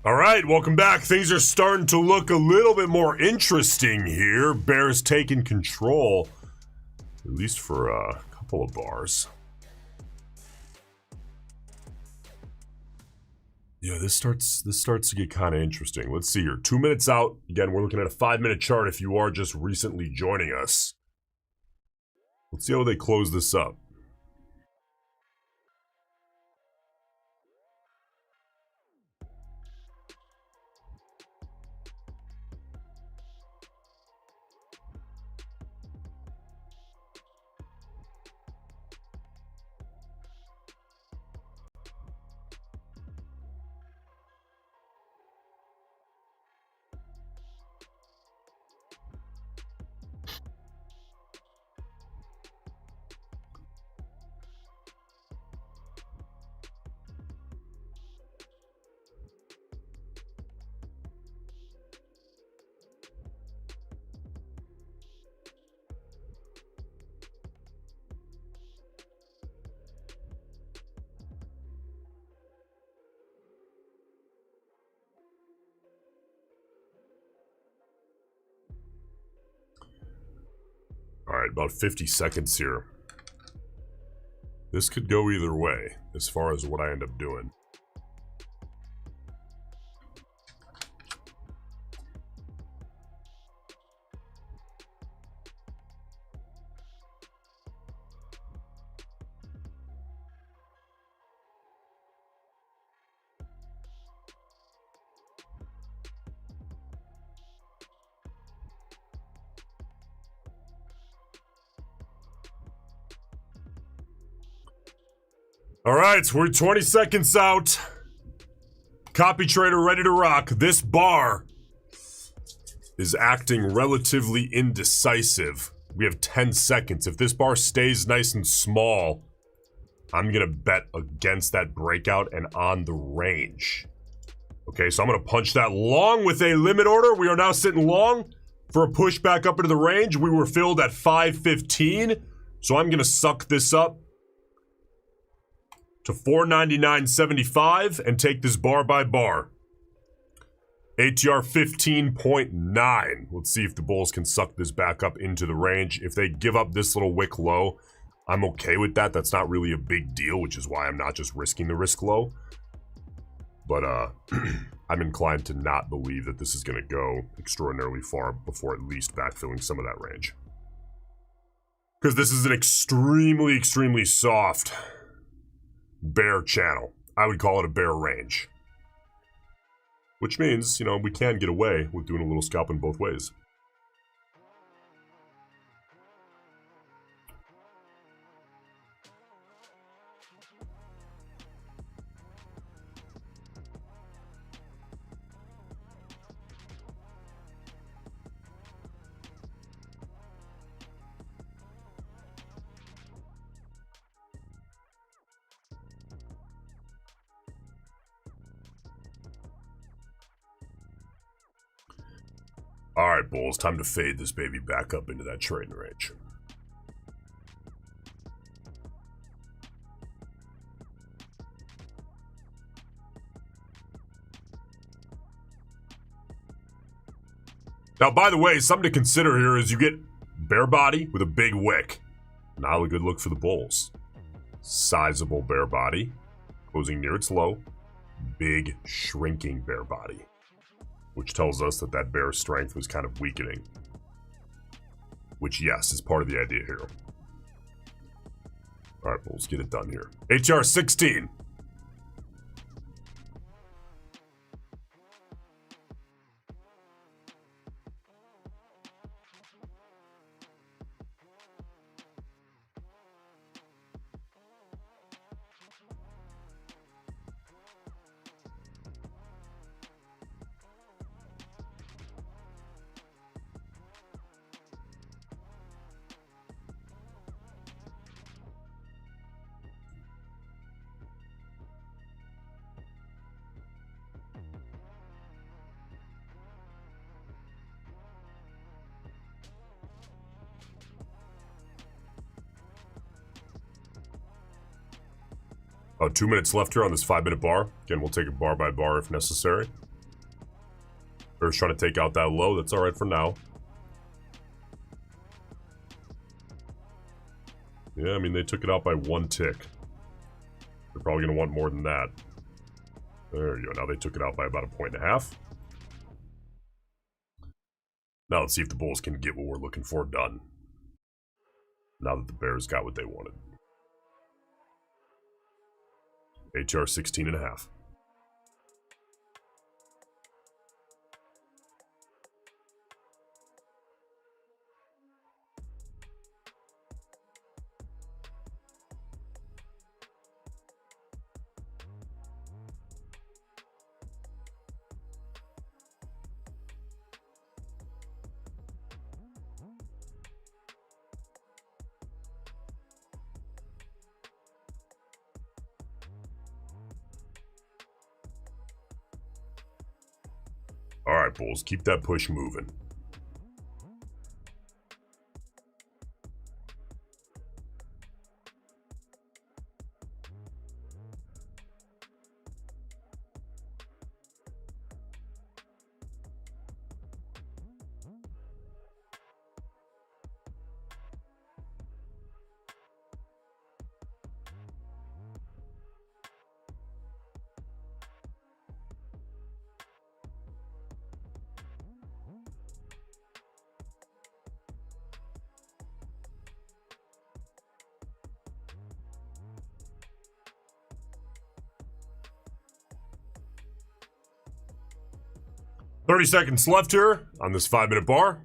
All right, welcome back. Things are starting to look a little bit more interesting here. Bears taking control, at least for a couple of bars. Yeah, this starts to get kind of interesting. Let's see here. 2 minutes out. Again, we're looking at a 5-minute chart if you are just recently joining us. Let's see how they close this up. All right, about 50 seconds here. This could go either way as far as what I end up doing. All right, we're 20 seconds out. Copy trader ready to rock. This bar is acting relatively indecisive. We have 10 seconds. If this bar stays nice and small, I'm going to bet against that breakout and on the range. Okay, so I'm going to punch that long with a limit order. We are now sitting long for a push back up into the range. We were filled at 515, so I'm going to suck this up to 499.75 and take this bar by bar. ATR 15.9. Let's see if the bulls can suck this back up into the range. If they give up this little wick low, I'm okay with that. That's not really a big deal, which is why I'm not just risking the risk low. But I'm inclined to not believe that this is going to go extraordinarily far before at least backfilling some of that range. Because this is an extremely, extremely soft bear channel. I would call it a bear range. Which means, you know, we can get away with doing a little scalping both ways. All right, bulls, time to fade this baby back up into that trading range. Now, by the way, something to consider here is you get bear body with a big wick. Not a good look for the bulls. Sizable bear body, closing near its low. Big, shrinking bear body, which tells us that that bear strength was kind of weakening. Which, yes, is part of the idea here. All right, bulls, get it done here. HR 16. About 2 minutes left here on this 5-minute bar. Again, we'll take it bar by bar if necessary. Bears trying to take out that low. That's all right for now. Yeah, I mean, they took it out by 1 tick. They're probably going to want more than that. There you go. Now they took it out by about 1.5 points. Now let's see if the Bulls can get what we're looking for done. Now that the Bears got what they wanted. HR 16.5. All right, Bulls, keep that push moving. $30 seconds left here on this 5-minute bar.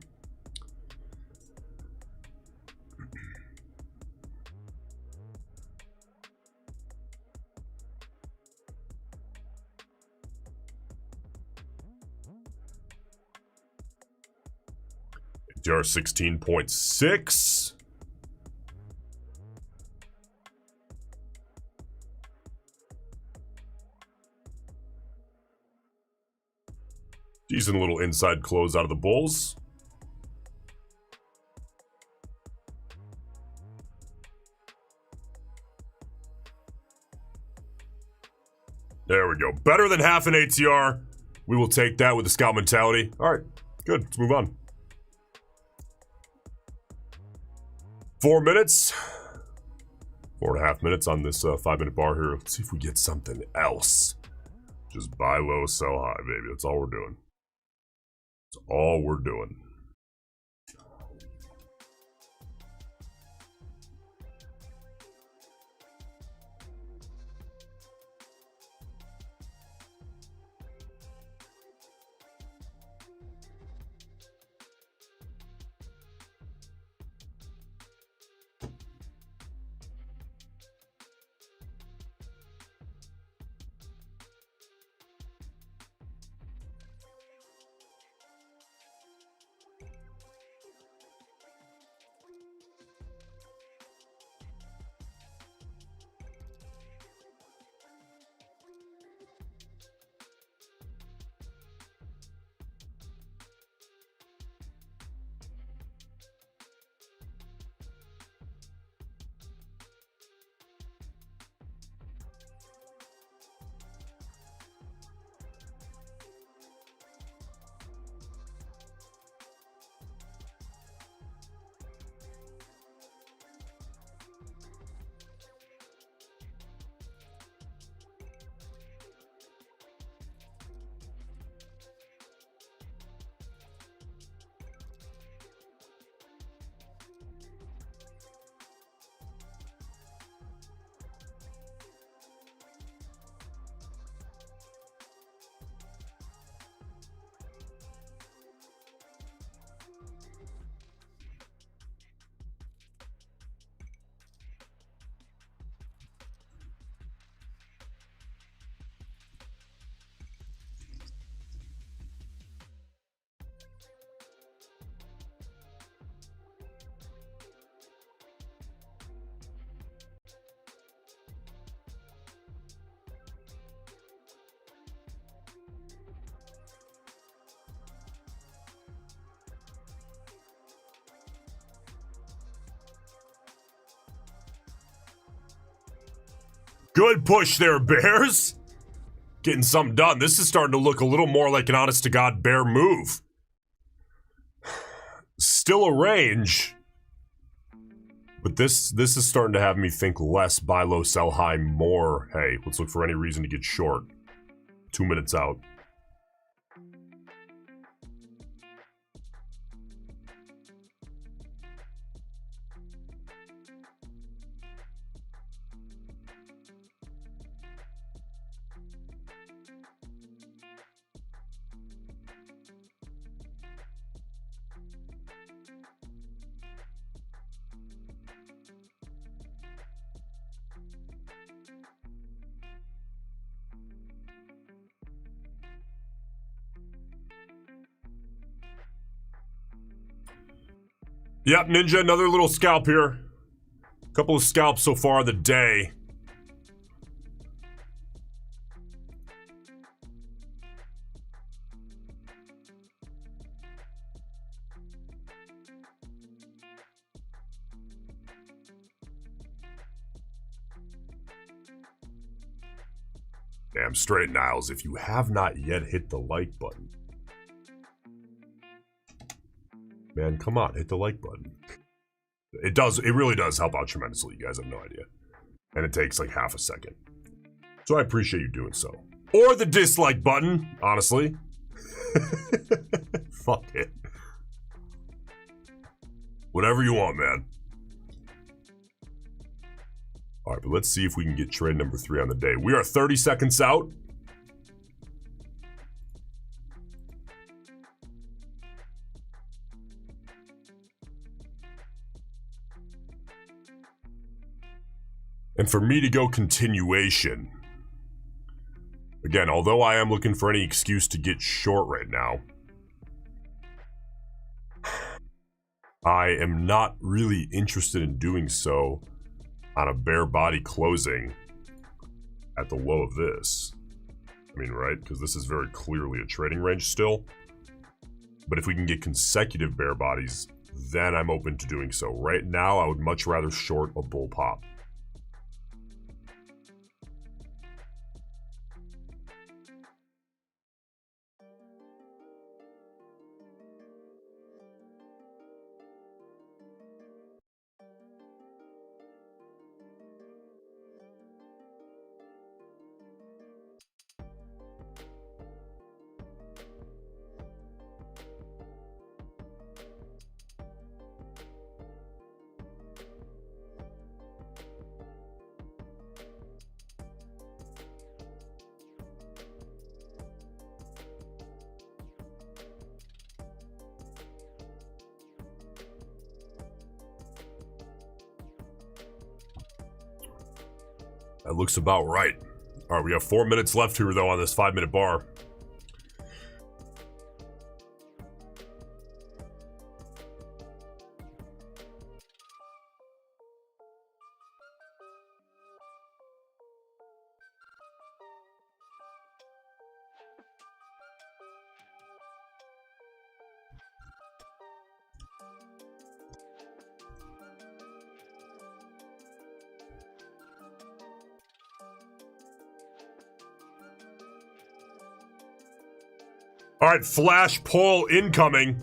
ATR 16.6. Decent little inside close out of the Bulls. There we go. Better than half an ATR. We will take that with the scout mentality. All right, good. Let's move on. 4 minutes. 4.5 minutes on this 5-minute bar here. Let's see if we get something else. Just buy low, sell high, baby. That's all we're doing. That's all we're doing. Good push there, Bears. getting something done. This is starting to look a little more like an honest-to-God bear move. Still a range, but this is starting to have me think less buy low, sell high, more, hey, let's look for any reason to get short. 2 minutes out. Yep, Ninja, another little scalp here. Couple of scalps so far of the day. Damn straight, Niles, if you have not yet hit the like button. Man, come on, hit the like button. It really does help out tremendously, you guys have no idea. And it takes like half a second. So I appreciate you doing so. Or the dislike button, honestly. Fuck it. Whatever you want, man. Alright, but let's see if we can get trade number 3 on the day. We are 30 seconds out. And for me to go continuation, again, although I am looking for any excuse to get short right now, I am not really interested in doing so on a bare body closing at the low of this. I mean, right? Because this is very clearly a trading range still. But if we can get consecutive bare bodies, then I'm open to doing so. Right now, I would much rather short a bull pop. That looks about right. All right, we have 4 minutes left here, though, on this 5-minute bar. All right, flash poll incoming.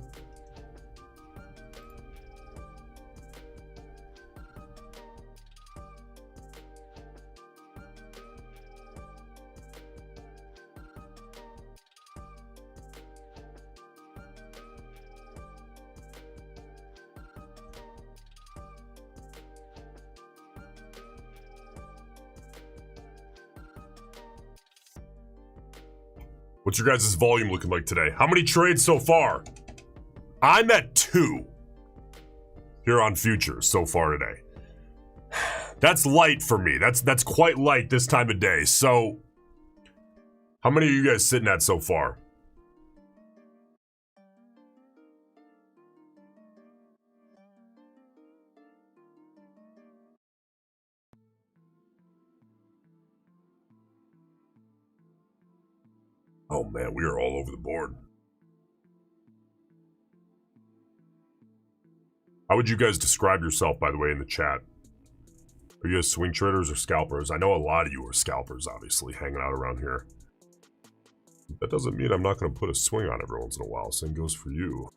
What's your guys' volume looking like today? How many trades so far? I'm at 2 here on futures so far today. That's light for me. That's quite light this time of day. So, how many are you guys sitting at so far? Oh man, we are all over the board. How would you guys describe yourself, by the way, in the chat? Are you guys swing traders or scalpers? I know a lot of you are scalpers, obviously, hanging out around here. That doesn't mean I'm not going to put a swing on every once in a while. Same goes for you.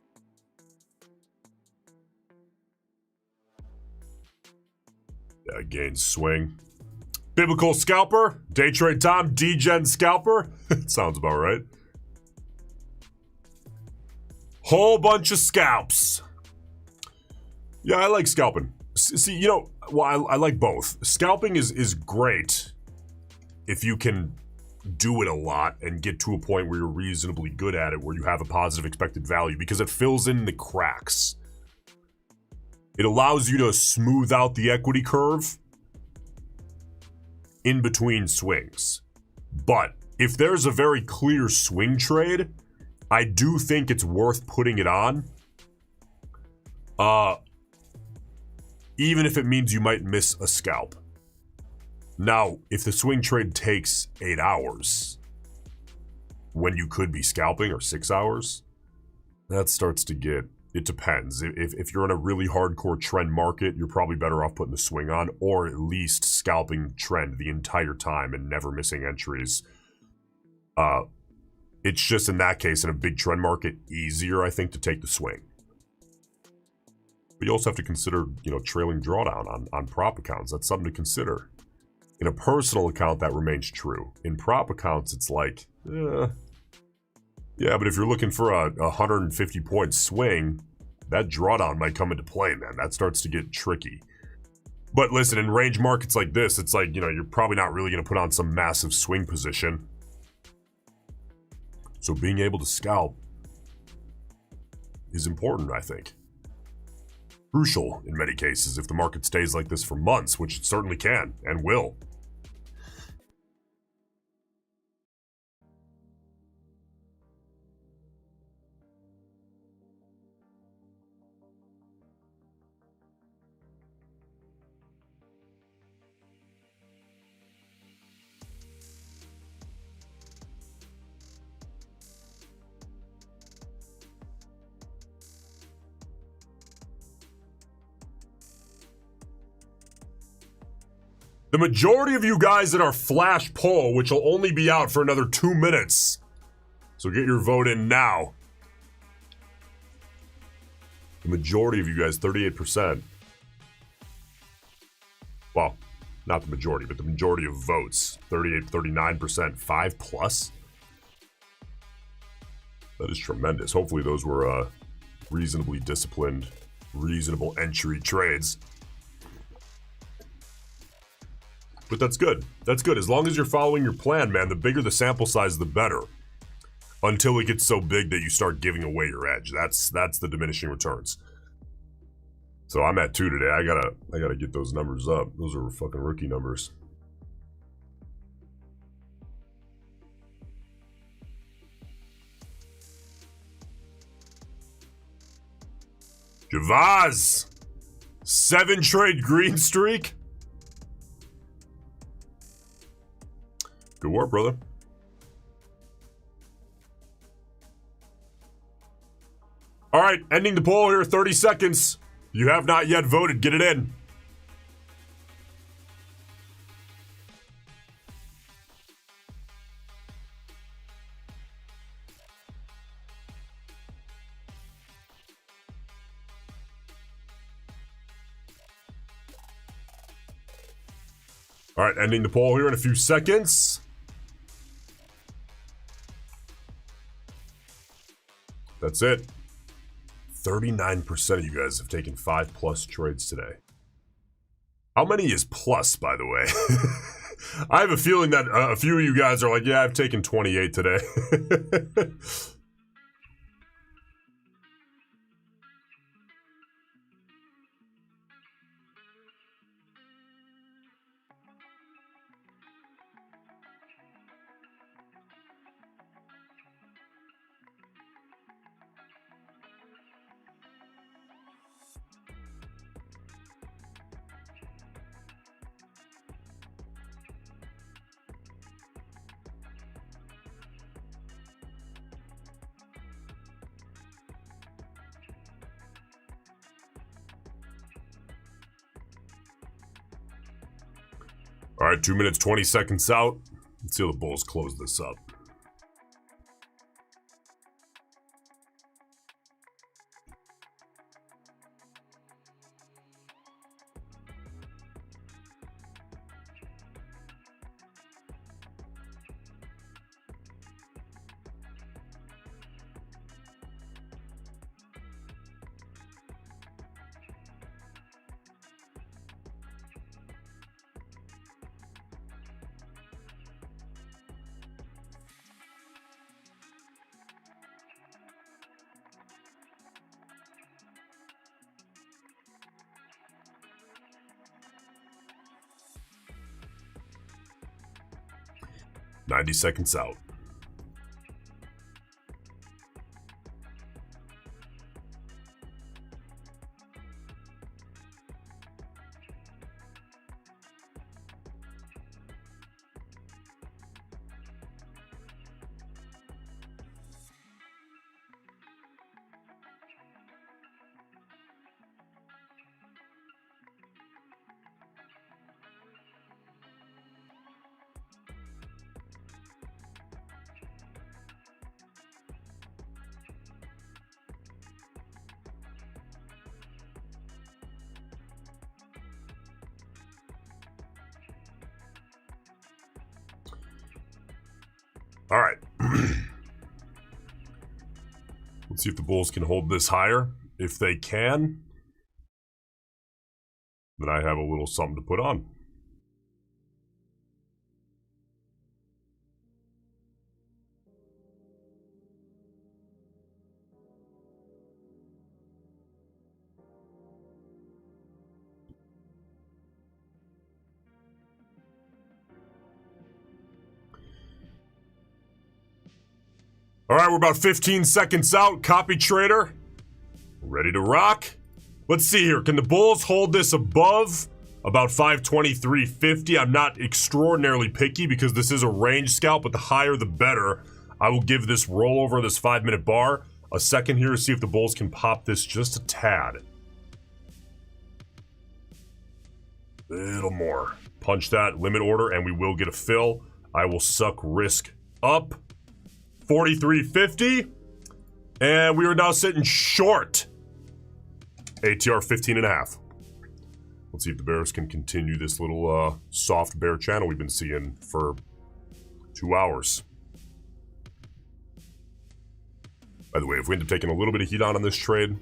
Yeah, gain swing. Biblical scalper. Day trade time. Degen scalper. Sounds about right. Whole bunch of scalps. Yeah, I like scalping. See, you know, well, I like both. Scalping is great if you can do it a lot and get to a point where you're reasonably good at it, where you have a positive expected value, because it fills in the cracks. It allows you to smooth out the equity curve in between swings. But if there's a very clear swing trade, I do think it's worth putting it on. Even if it means you might miss a scalp. Now, if the swing trade takes 8 hours, when you could be scalping, or 6 hours, that starts to get, it depends. If you're in a really hardcore trend market, you're probably better off putting the swing on, or at least scalping trend the entire time and never missing entries. It's just in that case, in a big trend market, easier, I think, to take the swing. But you also have to consider, you know, trailing drawdown on prop accounts. That's something to consider. In a personal account, that remains true. In prop accounts, it's like, yeah, but if you're looking for a 150-point swing, that drawdown might come into play, man. That starts to get tricky. But listen, in range markets like this, it's like, you know, you're probably not really going to put on some massive swing position. So being able to scalp is important, I think. Crucial in many cases if the market stays like this for months, which it certainly can and will. The majority of you guys in our flash poll, which will only be out for another 2 minutes, so get your vote in now. The majority of you guys, 38%. Well, not the majority, but the majority of votes, 38, 39%, 5+. That is tremendous. Hopefully those were reasonably disciplined, reasonable entry trades. But that's good. That's good. As long as you're following your plan, man, the bigger the sample size, the better. Until it gets so big that you start giving away your edge. That's the diminishing returns. So I'm at 2 today. I gotta get those numbers up. Those are fucking rookie numbers. Javaz! 7 trade green streak. Good work, brother. All right, ending the poll here, 30 seconds. You have not yet voted, get it in. All right, ending the poll here in a few seconds. That's it. 39% of you guys have taken 5+ trades today. How many is plus, by the way? I have a feeling that a few of you guys are like, yeah, I've taken 28 today. All right, 2 minutes, 20 seconds out. Let's see how the Bulls close this up. 90 seconds out. All right. Let's see if the bulls can hold this higher. If they can, then I have a little something to put on. All right, we're about 15 seconds out. Copy trader. Ready to rock. Let's see here. Can the bulls hold this above about 523.50? I'm not extraordinarily picky because this is a range scalp, but the higher the better. I will give this rollover, this 5-minute bar, a second here to see if the bulls can pop this just a tad. Little more. Punch that limit order and we will get a fill. I will suck risk up. 43.50, and we are now sitting short. ATR 15.5. Let's see if the bears can continue this little soft bear channel we've been seeing for 2 hours. By the way, if we end up taking a little bit of heat on this trade,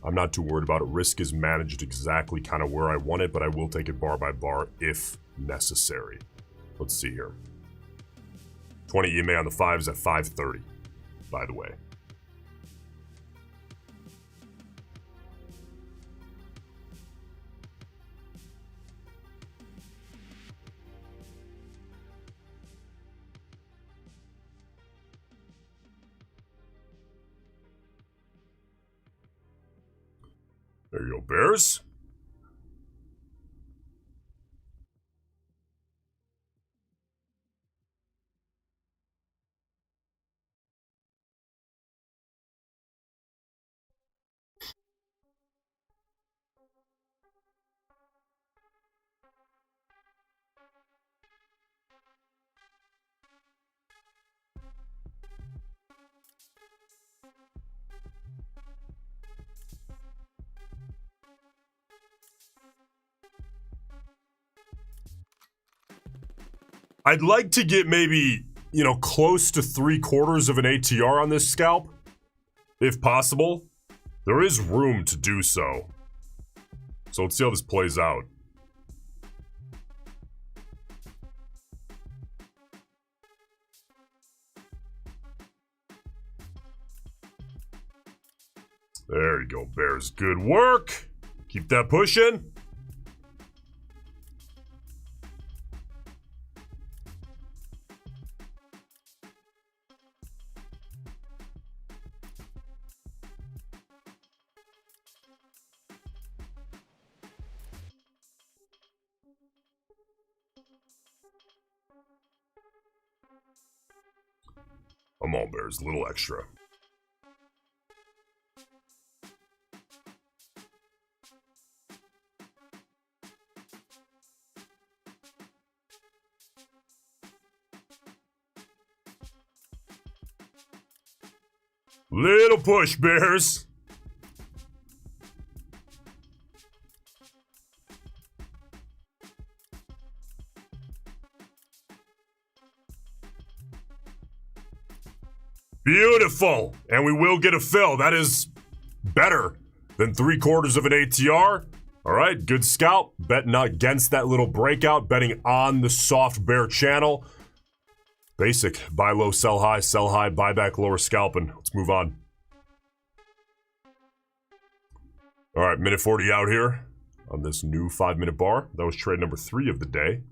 I'm not too worried about it. Risk is managed exactly kind of where I want it, but I will take it bar by bar if necessary. Let's see here. 20 EMA on the 5s at 530, by the way. There you go, bears. I'd like to get maybe, close to 3/4 of an ATR on this scalp, if possible. There is room to do so. So let's see how this plays out. There you go, bears. Good work. Keep that pushing. Come on, bears. A little extra. Little push, bears. Beautiful. And we will get a fill. That is better than 3/4 of an ATR. All right, good scalp. Betting against that little breakout. Betting on the soft bear channel. Basic. Buy low, sell high, buy back lower, scalping. Let's move on. All right, minute 40 out here on this new 5-minute bar. That was trade number 3 of the day.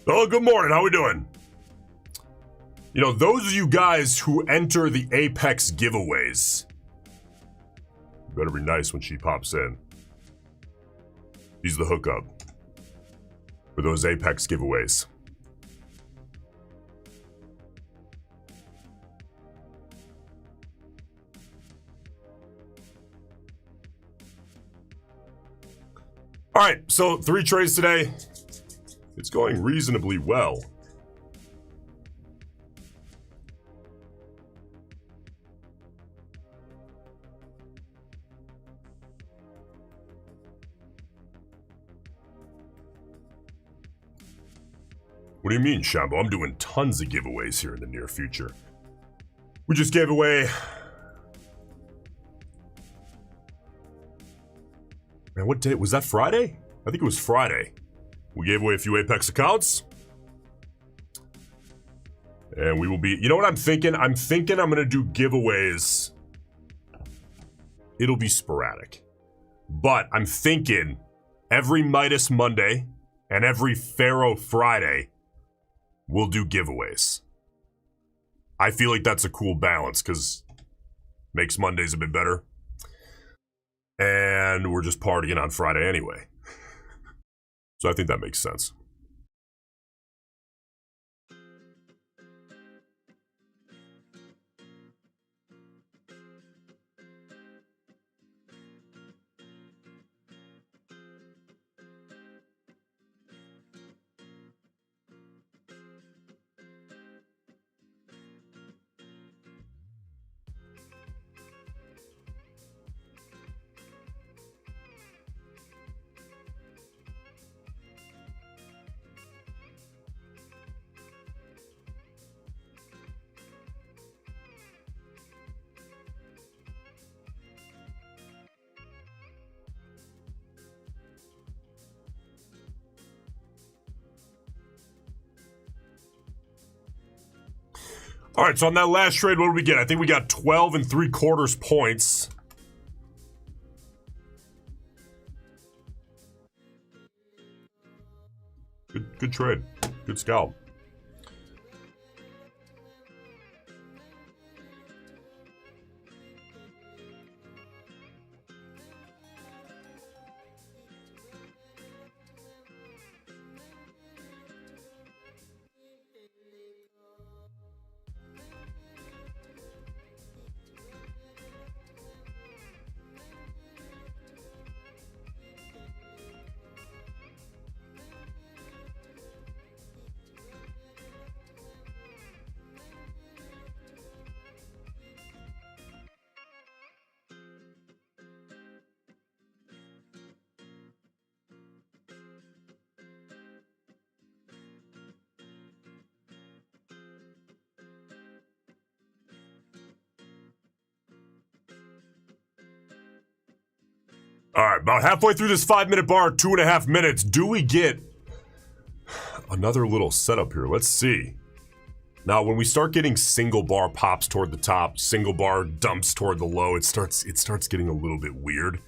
Oh, good morning. How we doing? You know, those of you guys who enter the Apex giveaways, better be nice when she pops in. She's the hookup for those Apex giveaways. All right, so 3 trades today. It's going reasonably well. What do you mean, Shambo? I'm doing tons of giveaways here in the near future. We just gave away... Man, what day? Was that Friday? I think it was Friday. We gave away a few Apex accounts. And we will be... You know what I'm thinking? I'm thinking I'm going to do giveaways. It'll be sporadic. But I'm thinking every Midas Monday and every Pharaoh Friday, we'll do giveaways. I feel like that's a cool balance because makes Mondays a bit better. And we're just partying on Friday anyway. So I think that makes sense. All right, so on that last trade, what did we get? I think we got 12 3/4 points. Good trade. Good scalp. All right, about halfway through this 5-minute bar, 2.5 minutes. Do we get another little setup here? Let's see. Now, when we start getting single bar pops toward the top, single bar dumps toward the low, it starts getting a little bit weird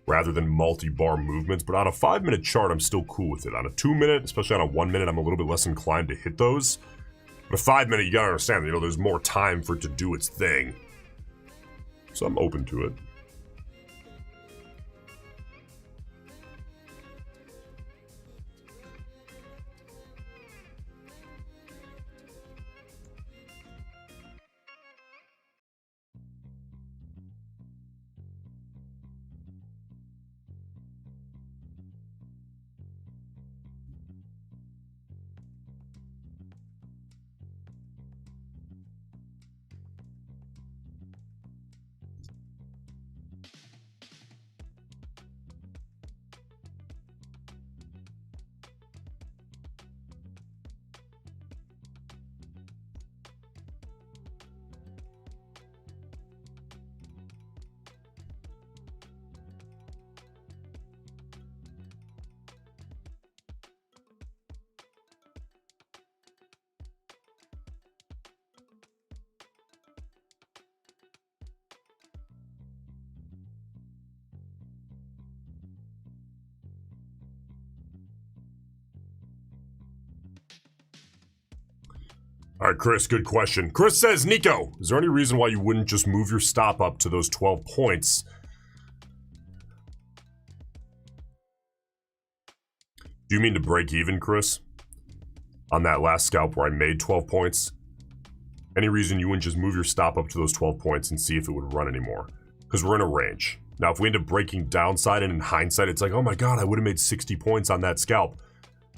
rather than multi-bar movements. But on a 5-minute chart, I'm still cool with it. On a 2-minute, especially on a 1-minute, I'm a little bit less inclined to hit those. But a 5-minute, you gotta understand, there's more time for it to do its thing. So I'm open to it. All right, Chris, good question. Chris says, Nico, is there any reason why you wouldn't just move your stop up to those 12 points? Do you mean to break even, Chris? On that last scalp where I made 12 points? Any reason you wouldn't just move your stop up to those 12 points and see if it would run anymore? Because we're in a range. Now, if we end up breaking downside and in hindsight, it's like, oh my God, I would have made 60 points on that scalp.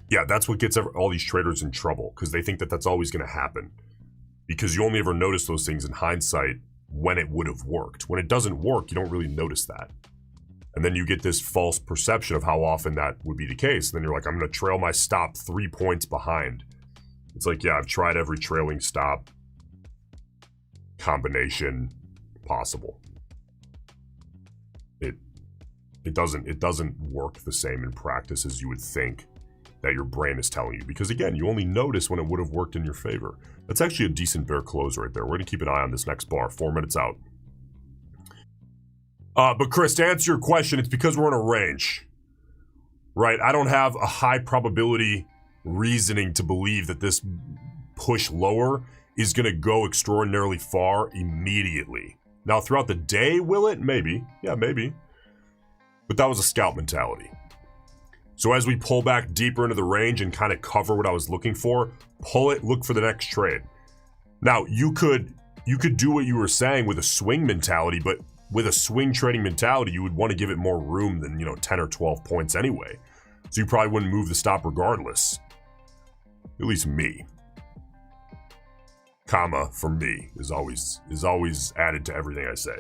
Yeah, that's what gets all these traders in trouble because they think that that's always going to happen. Because you only ever notice those things in hindsight when it would have worked. When it doesn't work, you don't really notice that. And then you get this false perception of how often that would be the case. And then you're like, I'm going to trail my stop 3 points behind. It's like, yeah, I've tried every trailing stop combination possible. It doesn't work the same in practice as you would think that your brain is telling you. Because again, you only notice when it would have worked in your favor. That's actually a decent bear close right there. We're going to keep an eye on this next bar. 4 minutes out. But Chris, to answer your question, it's because we're in a range. Right? I don't have a high probability reasoning to believe that this push lower is going to go extraordinarily far immediately. Now, throughout the day, will it? Maybe. Yeah, maybe. But that was a scalp mentality. So as we pull back deeper into the range and kind of cover what I was looking for, pull it, look for the next trade. Now, you could do what you were saying with a swing mentality, but with a swing trading mentality, you would want to give it more room than, 10 or 12 points anyway. So you probably wouldn't move the stop regardless. At least me. Comma for me is always added to everything I say.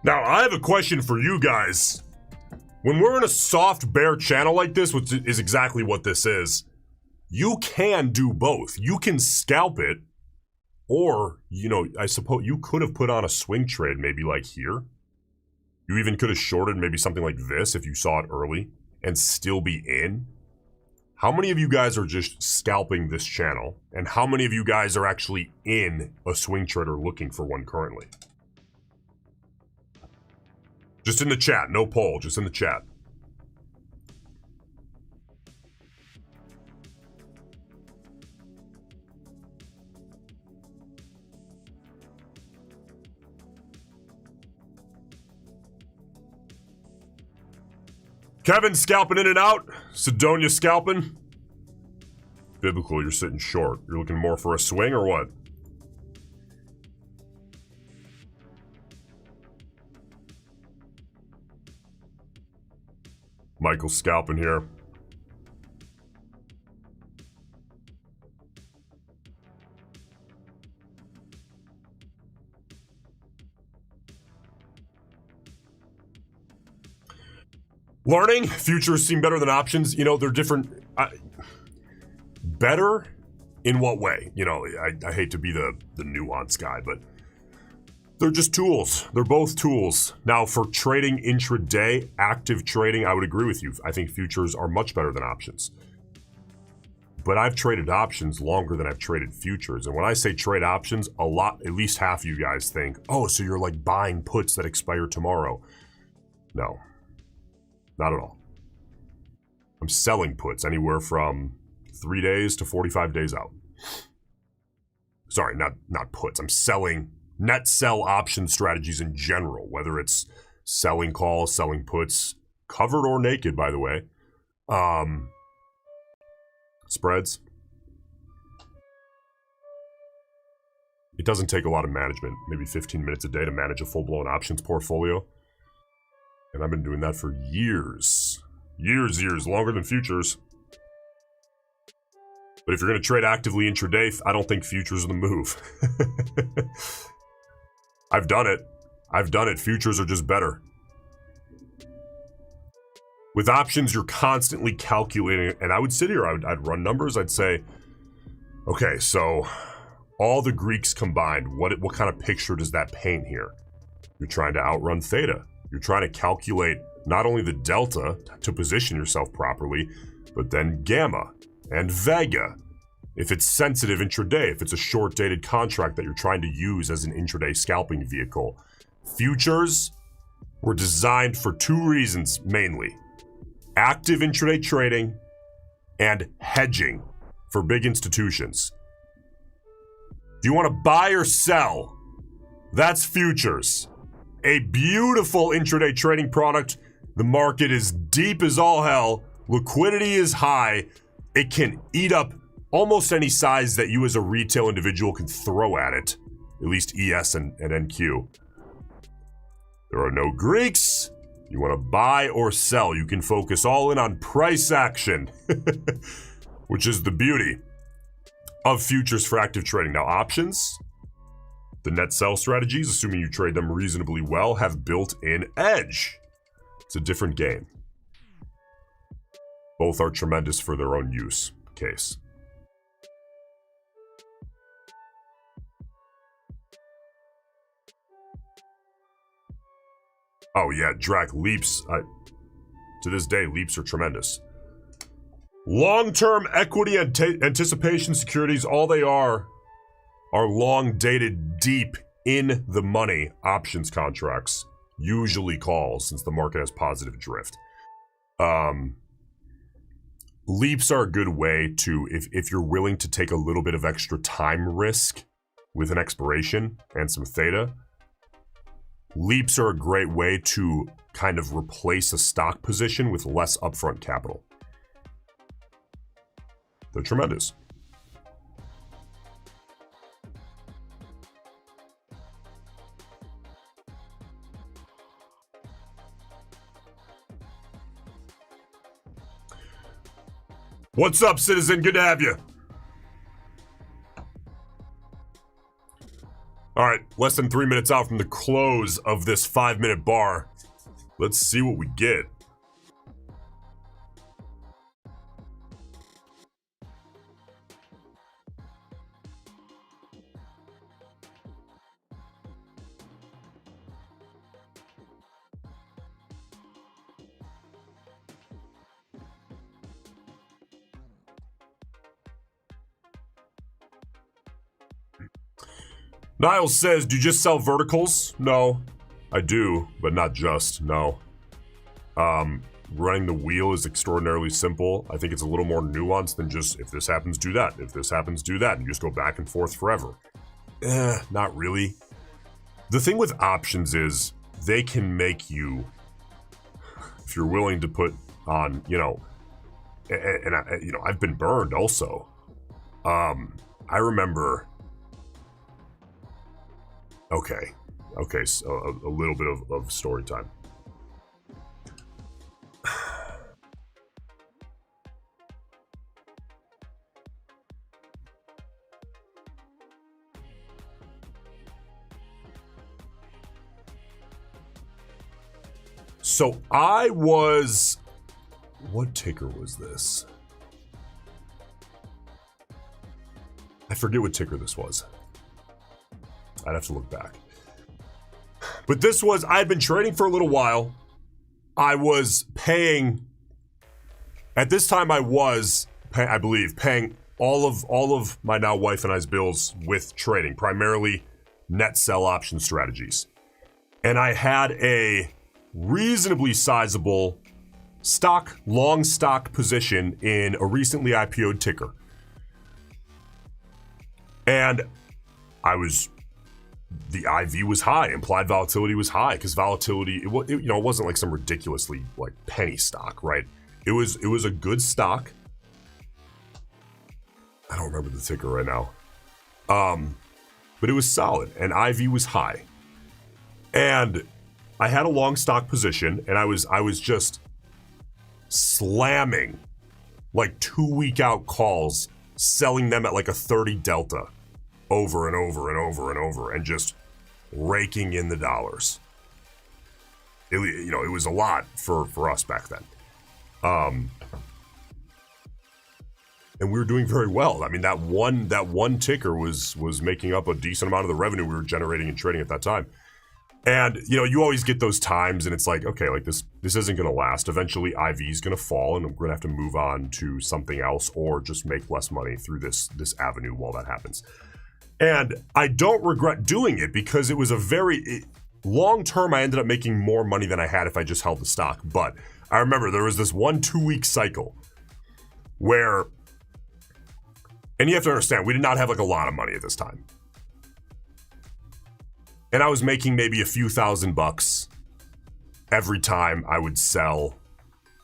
Now, I have a question for you guys. When we're in a soft bear channel like this, which is exactly what this is, you can do both. You can scalp it, or, I suppose you could have put on a swing trade maybe like here. You even could have shorted maybe something like this if you saw it early and still be in. How many of you guys are just scalping this channel? And how many of you guys are actually in a swing trade or looking for one currently? Just in the chat, no poll, just in the chat. Kevin scalping in and out. Sidonia scalping. Biblical, you're sitting short. You're looking more for a swing or what? Michael scalping here. Learning, futures seem better than options. They're different. Better in what way? I hate to be the nuanced guy, but they're just tools. They're both tools. Now, for trading intraday, active trading, I would agree with you. I think futures are much better than options. But I've traded options longer than I've traded futures. And when I say trade options, at least half of you guys think, oh, so you're like buying puts that expire tomorrow. No, not at all. I'm selling puts anywhere from 3 days to 45 days out. sorry, not puts. I'm selling net sell option strategies in general, whether it's selling calls, selling puts, covered or naked, by the way. Spreads. It doesn't take a lot of management, maybe 15 minutes a day to manage a full-blown options portfolio. And I've been doing that for years. Years, longer than futures. But if you're going to trade actively intraday, I don't think futures are the move. I've done it. Futures are just better. With options, you're constantly calculating, and I would sit here, I'd run numbers, I'd say, okay, so all the Greeks combined, what kind of picture does that paint here? You're trying to outrun theta. You're trying to calculate not only the delta to position yourself properly, but then gamma and vega. If it's sensitive intraday, if it's a short-dated contract that you're trying to use as an intraday scalping vehicle. Futures were designed for two reasons mainly. Active intraday trading and hedging for big institutions. If you want to buy or sell, that's futures. A beautiful intraday trading product. The market is deep as all hell. Liquidity is high. It can eat up almost any size that you as a retail individual can throw at it. At least ES and NQ. There are no Greeks. You want to buy or sell. You can focus all in on price action, which is the beauty of futures for active trading. Now, options, the net sell strategies, assuming you trade them reasonably well, have built-in edge. It's a different game. Both are tremendous for their own use case. Oh yeah, Drac, leaps. To this day, leaps are tremendous. Long-term equity anticipation securities, all they are long-dated, deep in the money options contracts, usually calls, since the market has positive drift. Leaps are a good way to, if you're willing to take a little bit of extra time risk with an expiration and some theta, leaps are a great way to kind of replace a stock position with less upfront capital. They're tremendous. What's up, citizen? Good to have you. All right, less than 3 minutes out from the close of this 5-minute bar. Let's see what we get. Niles says, do you just sell verticals? No, I do, but not just, no. Running the wheel is extraordinarily simple. I think it's a little more nuanced than just, if this happens, do that. If this happens, do that. And you just go back and forth forever. Not really. The thing with options is they can make you, if you're willing to put on, and I've been burned also. I remember, okay, so a little bit of story time. So I was, what ticker was this? I forget what ticker this was. I'd have to look back. But this was, I'd been trading for a little while. I was paying, at this time I was, I believe, paying all of my now wife and I's bills with trading, primarily net sell option strategies. And I had a reasonably sizable long stock position in a recently IPO'd ticker. And the IV was high, implied volatility was high, because volatility, it wasn't like some ridiculously like penny stock, right? It was a good stock. I don't remember the ticker right now. But it was solid, and IV was high. And I had a long stock position, and I was just slamming like 2-week out calls, selling them at like a 30 delta over and over and over and over, and just raking in the dollars. It was a lot for us back then. And we were doing very well. I mean, that one ticker was making up a decent amount of the revenue we were generating and trading at that time. And you always get those times, and it's like, okay, like this isn't going to last. Eventually, IV is going to fall, and we're going to have to move on to something else, or just make less money through this avenue while that happens. And I don't regret doing it, because it was a very long term. I ended up making more money than I had if I just held the stock. But I remember there was this 1-2 week cycle where, and you have to understand, we did not have like a lot of money at this time. And I was making maybe a few $1,000 every time I would sell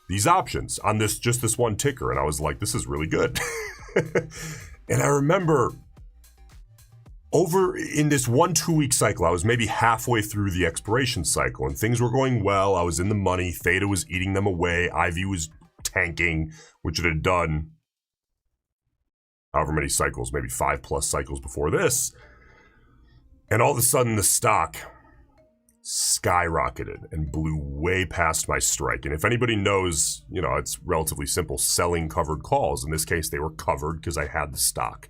these options on this one ticker. And I was like, this is really good. And I remember over in this 1-2 week cycle, I was maybe halfway through the expiration cycle, and things were going well. I was in the money. Theta was eating them away. IV was tanking, which it had done however many cycles, maybe 5+ cycles before this. And all of a sudden, the stock skyrocketed and blew way past my strike. And if anybody knows, it's relatively simple, selling covered calls. In this case, they were covered because I had the stock.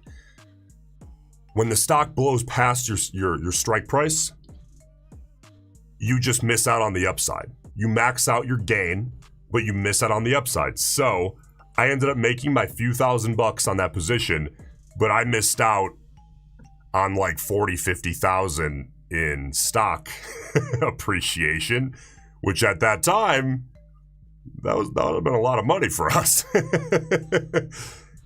When the stock blows past your strike price, you just miss out on the upside. You max out your gain, but you miss out on the upside. So I ended up making my few $1,000 on that position, but I missed out on like 40,000-50,000 in stock appreciation, which at that time, that would have been a lot of money for us.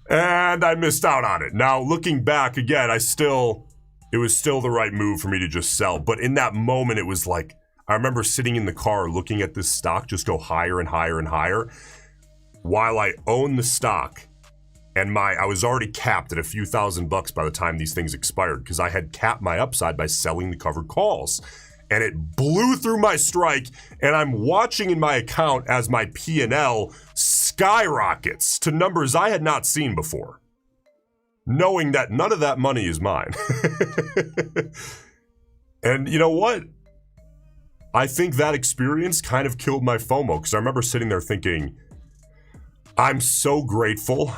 And I missed out on it. Now, looking back again, it was still the right move for me to just sell. But in that moment, it was like, I remember sitting in the car looking at this stock just go higher and higher and higher while I owned the stock. And I was already capped at a few $1,000 by the time these things expired, because I had capped my upside by selling the covered calls. And it blew through my strike, and I'm watching in my account as my P&L skyrockets to numbers I had not seen before, knowing that none of that money is mine. And you know what? I think that experience kind of killed my FOMO, because I remember sitting there thinking, I'm so grateful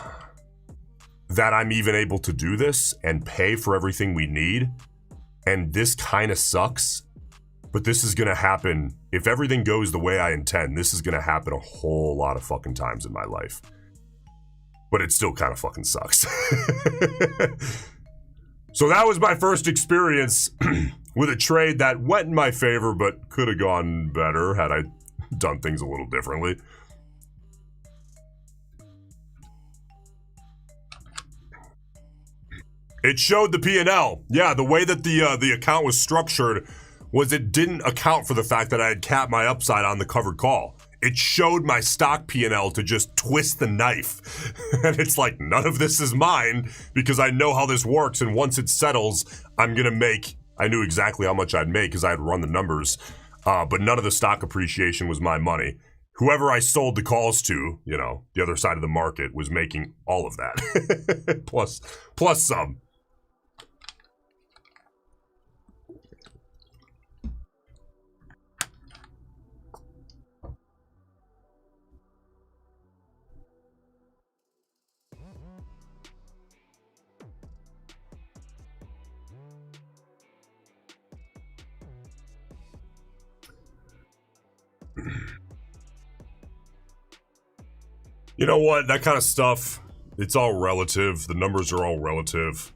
that I'm even able to do this and pay for everything we need. And this kind of sucks, but this is going to happen. If everything goes the way I intend, this is going to happen a whole lot of fucking times in my life. But it still kind of fucking sucks. So that was my first experience with a trade that went in my favor, but could have gone better had I done things a little differently. It showed the P&L. Yeah, the way that the account was structured was it didn't account for the fact that I had capped my upside on the covered call. It showed my stock P&L to just twist the knife. And it's like, none of this is mine, because I know how this works, and once it settles, I'm going to make, I knew exactly how much I'd make because I had run the numbers, but none of the stock appreciation was my money. Whoever I sold the calls to, the other side of the market, was making all of that. plus some. You know what? That kind of stuff, it's all relative. The numbers are all relative,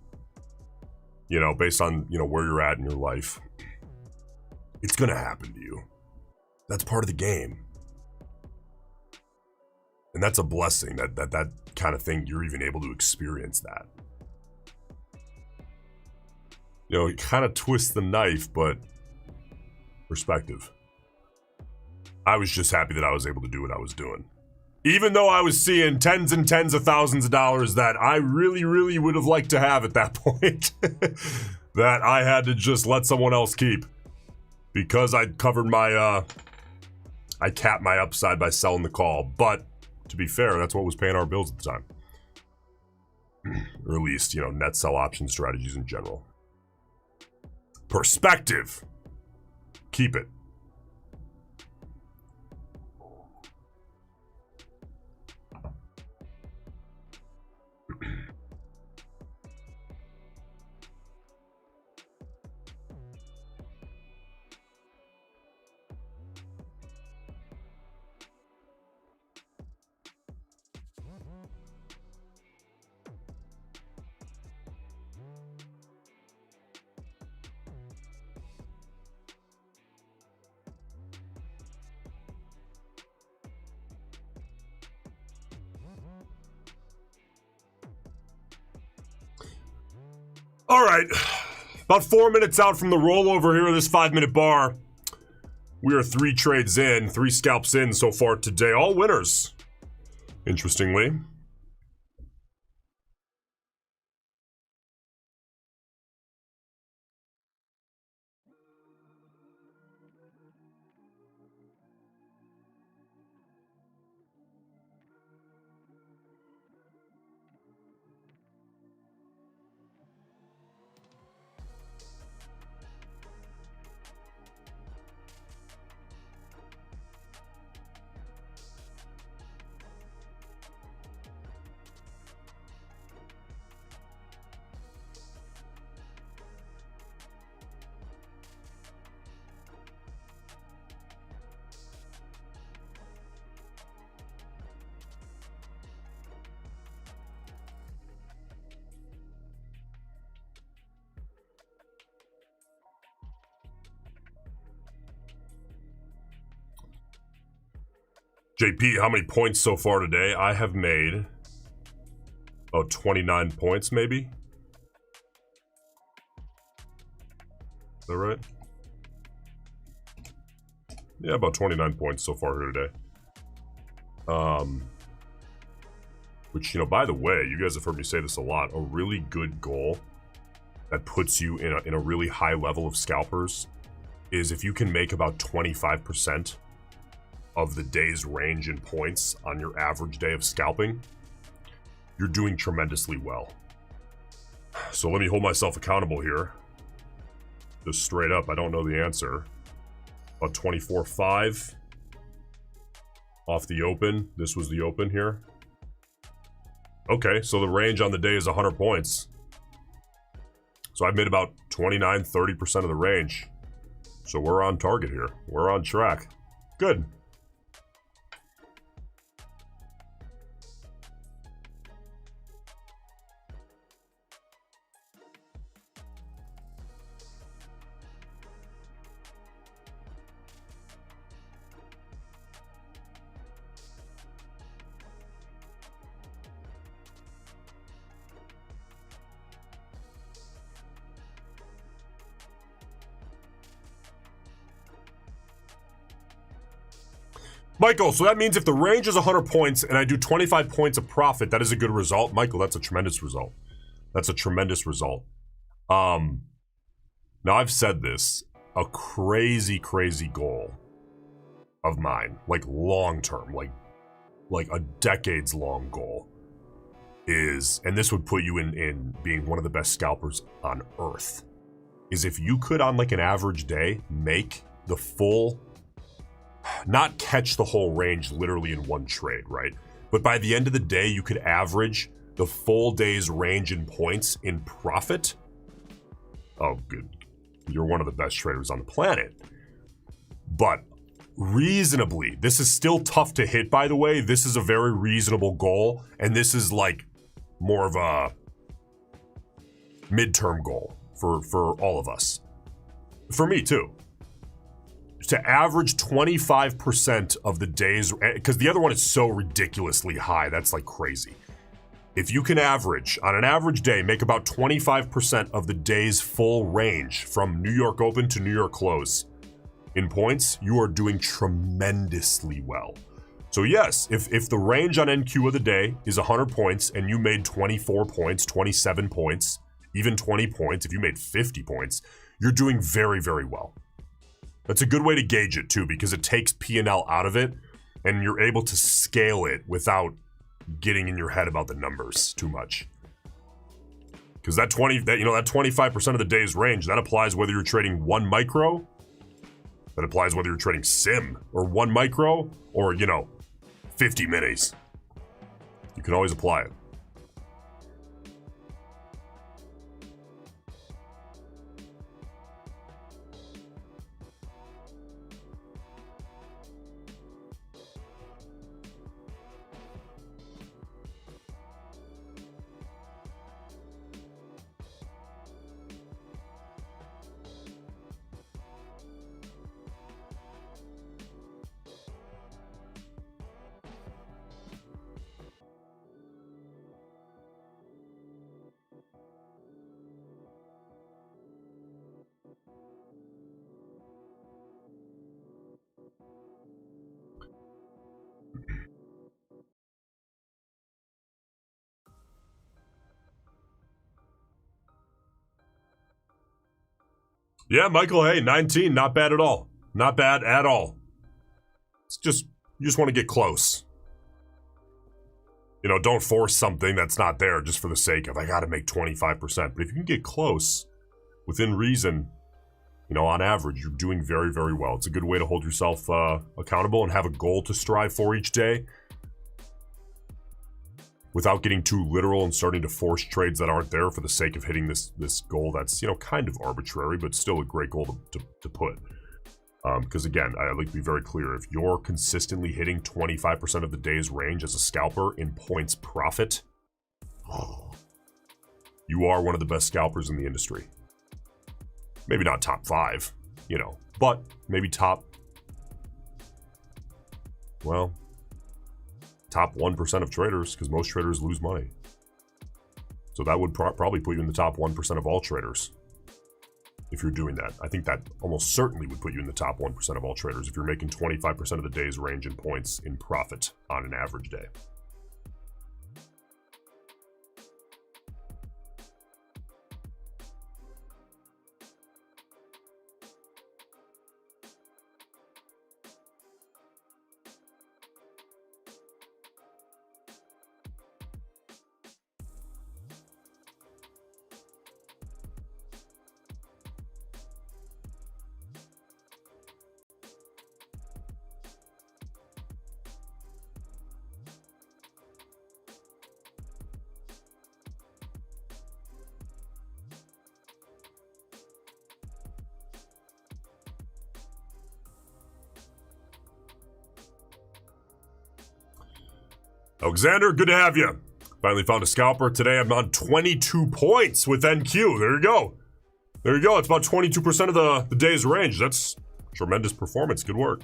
based on, where you're at in your life. It's going to happen to you. That's part of the game. And that's a blessing that kind of thing, you're even able to experience that. You know, it kind of twists the knife, but perspective. I was just happy that I was able to do what I was doing. Even though I was seeing tens and tens of thousands of dollars that I really, really would have liked to have at that point. That I had to just let someone else keep. Because I covered my, I capped my upside by selling the call. But, to be fair, that's what was paying our bills at the time. Or at least, you know, net sell option strategies in general. Perspective. Keep it. All right, about 4 minutes out from the rollover here of this 5-minute bar. We are 3 trades in, 3 scalps in so far today, all winners, interestingly. JP, how many points so far today? I have made about 29 points, maybe. Is that right? Yeah, about 29 points so far here today. Which, you know, by the way, you guys have heard me say this a lot. A really good goal that puts you in a really high level of scalpers is if you can make about 25% of the day's range in points on your average day of scalping, you're doing tremendously well. So let me hold myself accountable here. Just straight up, I don't know the answer. About 24.5 off the open. This was the open here. Okay, so the range on the day is 100 points. So I've made about 29, 30% of the range. So we're on target here. We're on track. Good. Michael, so that means if the range is 100 points and I do 25 points of profit, that is a good result. Michael, that's a tremendous result. That's a tremendous result. Now I've said this, a crazy, crazy goal of mine, like long term, like a decades long goal is, and this would put you in being one of the best scalpers on earth, is if you could on like an average day make the full, not catch the whole range literally in one trade, right? But by the end of the day, you could average the full day's range in points in profit. Oh, good. You're one of the best traders on the planet. But reasonably, this is still tough to hit, by the way. This is a very reasonable goal, and this is like more of a midterm goal for all of us. For me, too. To average 25% of the days, because the other one is so ridiculously high, that's like crazy. If you can average, on an average day, make about 25% of the day's full range from New York open to New York close in points, you are doing tremendously well. So yes, if the range on NQ of the day is 100 points and you made 24 points, 27 points, even 20 points, if you made 50 points, you're doing very, very well. That's a good way to gauge it too, because it takes P&L out of it and you're able to scale it without getting in your head about the numbers too much. Because that 25% of the day's range, that applies whether you're trading 1 micro, that applies whether you're trading sim or 1 micro or 50 minis. You can always apply it. Yeah, Michael, hey, 19, not bad at all. Not bad at all. It's just, you just want to get close. Don't force something that's not there just for the sake of, I gotta make 25%. But if you can get close, within reason, on average, you're doing very, very well. It's a good way to hold yourself accountable and have a goal to strive for each day without getting too literal and starting to force trades that aren't there for the sake of hitting this goal that's, kind of arbitrary, but still a great goal to put. Because again, I like to be very clear. If you're consistently hitting 25% of the day's range as a scalper in points profit, you are one of the best scalpers in the industry. Maybe not top 5, but maybe top 1% of traders, because most traders lose money. So that would probably put you in the top 1% of all traders if you're doing that. I think that almost certainly would put you in the top 1% of all traders if you're making 25% of the day's range in points in profit on an average day. Alexander, good to have you. Finally found a scalper. Today I'm on 22 points with NQ. There you go. There you go. It's about 22% of the day's range. That's tremendous performance. Good work.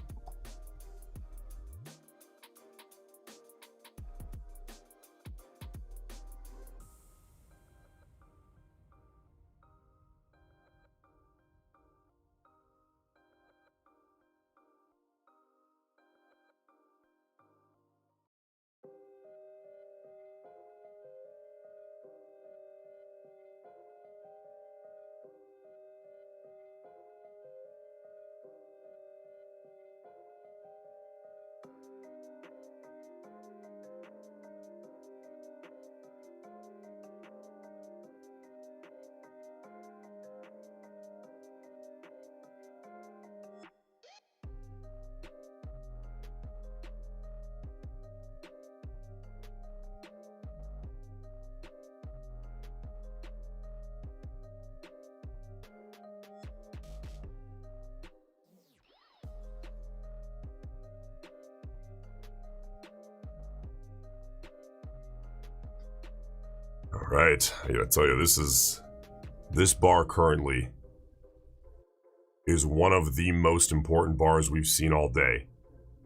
All right, I gotta tell you, this bar currently is one of the most important bars we've seen all day,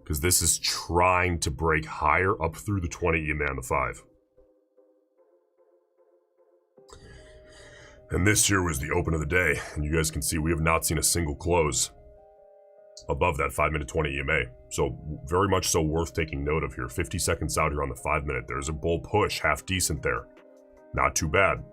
because this is trying to break higher up through the 20 EMA on the 5. And this here was the open of the day. And you guys can see we have not seen a single close above that 5-minute 20 EMA. So very much so worth taking note of here. 50 seconds out here on the 5-minute. There's a bull push, half decent there. Not too bad.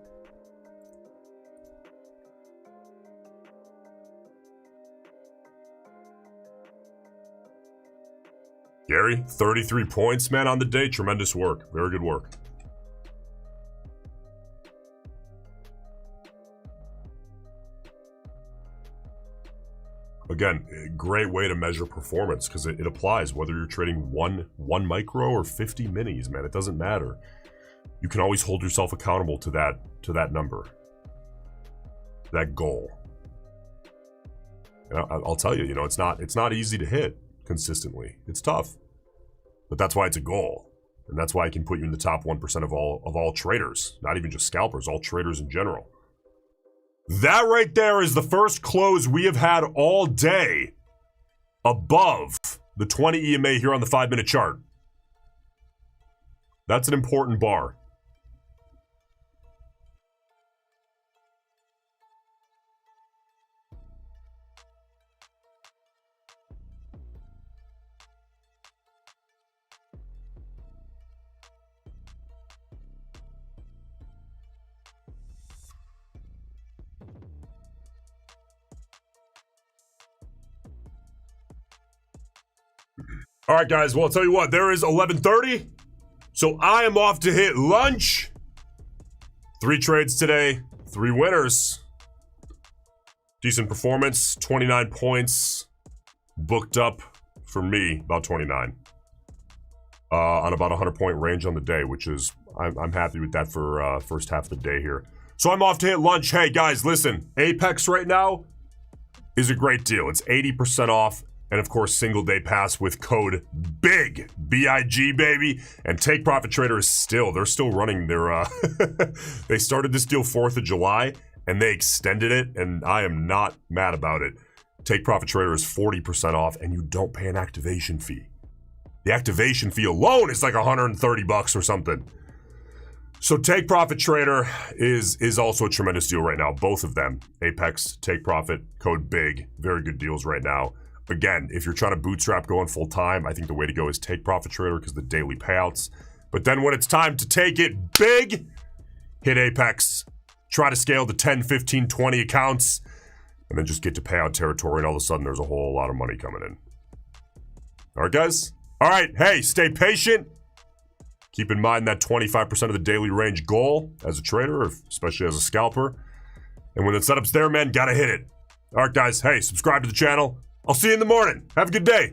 Gary, 33 points, man, on the day. Tremendous work. Very good work. Again, a great way to measure performance because it applies whether you're trading one micro or 50 minis, man. It doesn't matter. You can always hold yourself accountable to that number, that goal. And I'll tell you, it's not easy to hit consistently. It's tough, but that's why it's a goal, and that's why I can put you in the top 1% of all traders, not even just scalpers, all traders in general. That right there is the first close we have had all day above the 20 EMA here on the 5-minute chart. That's an important bar. All right, guys. Well, I'll tell you what. There is 11:30, so I am off to hit lunch. 3 trades today, 3 winners. Decent performance, 29 points. Booked up for me, about 29. On about 100-point range on the day, which is, I'm happy with that for first half of the day here. So I'm off to hit lunch. Hey, guys, listen. Apex right now is a great deal. It's 80% off. And of course, single day pass with code BIG, B-I-G, baby. And Take Profit Trader is they're still running their, they started this deal 4th of July and they extended it. And I am not mad about it. Take Profit Trader is 40% off and you don't pay an activation fee. The activation fee alone is like $130 or something. So Take Profit Trader is also a tremendous deal right now. Both of them, Apex, Take Profit, code BIG, very good deals right now. Again, if you're trying to bootstrap going full time, I think the way to go is Take Profit Trader because the daily payouts. But then when it's time to take it big, hit Apex, try to scale to 10, 15, 20 accounts, and then just get to payout territory, and all of a sudden there's a whole lot of money coming in. All right, guys? All right, hey, stay patient. Keep in mind that 25% of the daily range goal as a trader, especially as a scalper. And when the setup's there, man, gotta hit it. All right, guys, hey, subscribe to the channel. I'll see you in the morning. Have a good day.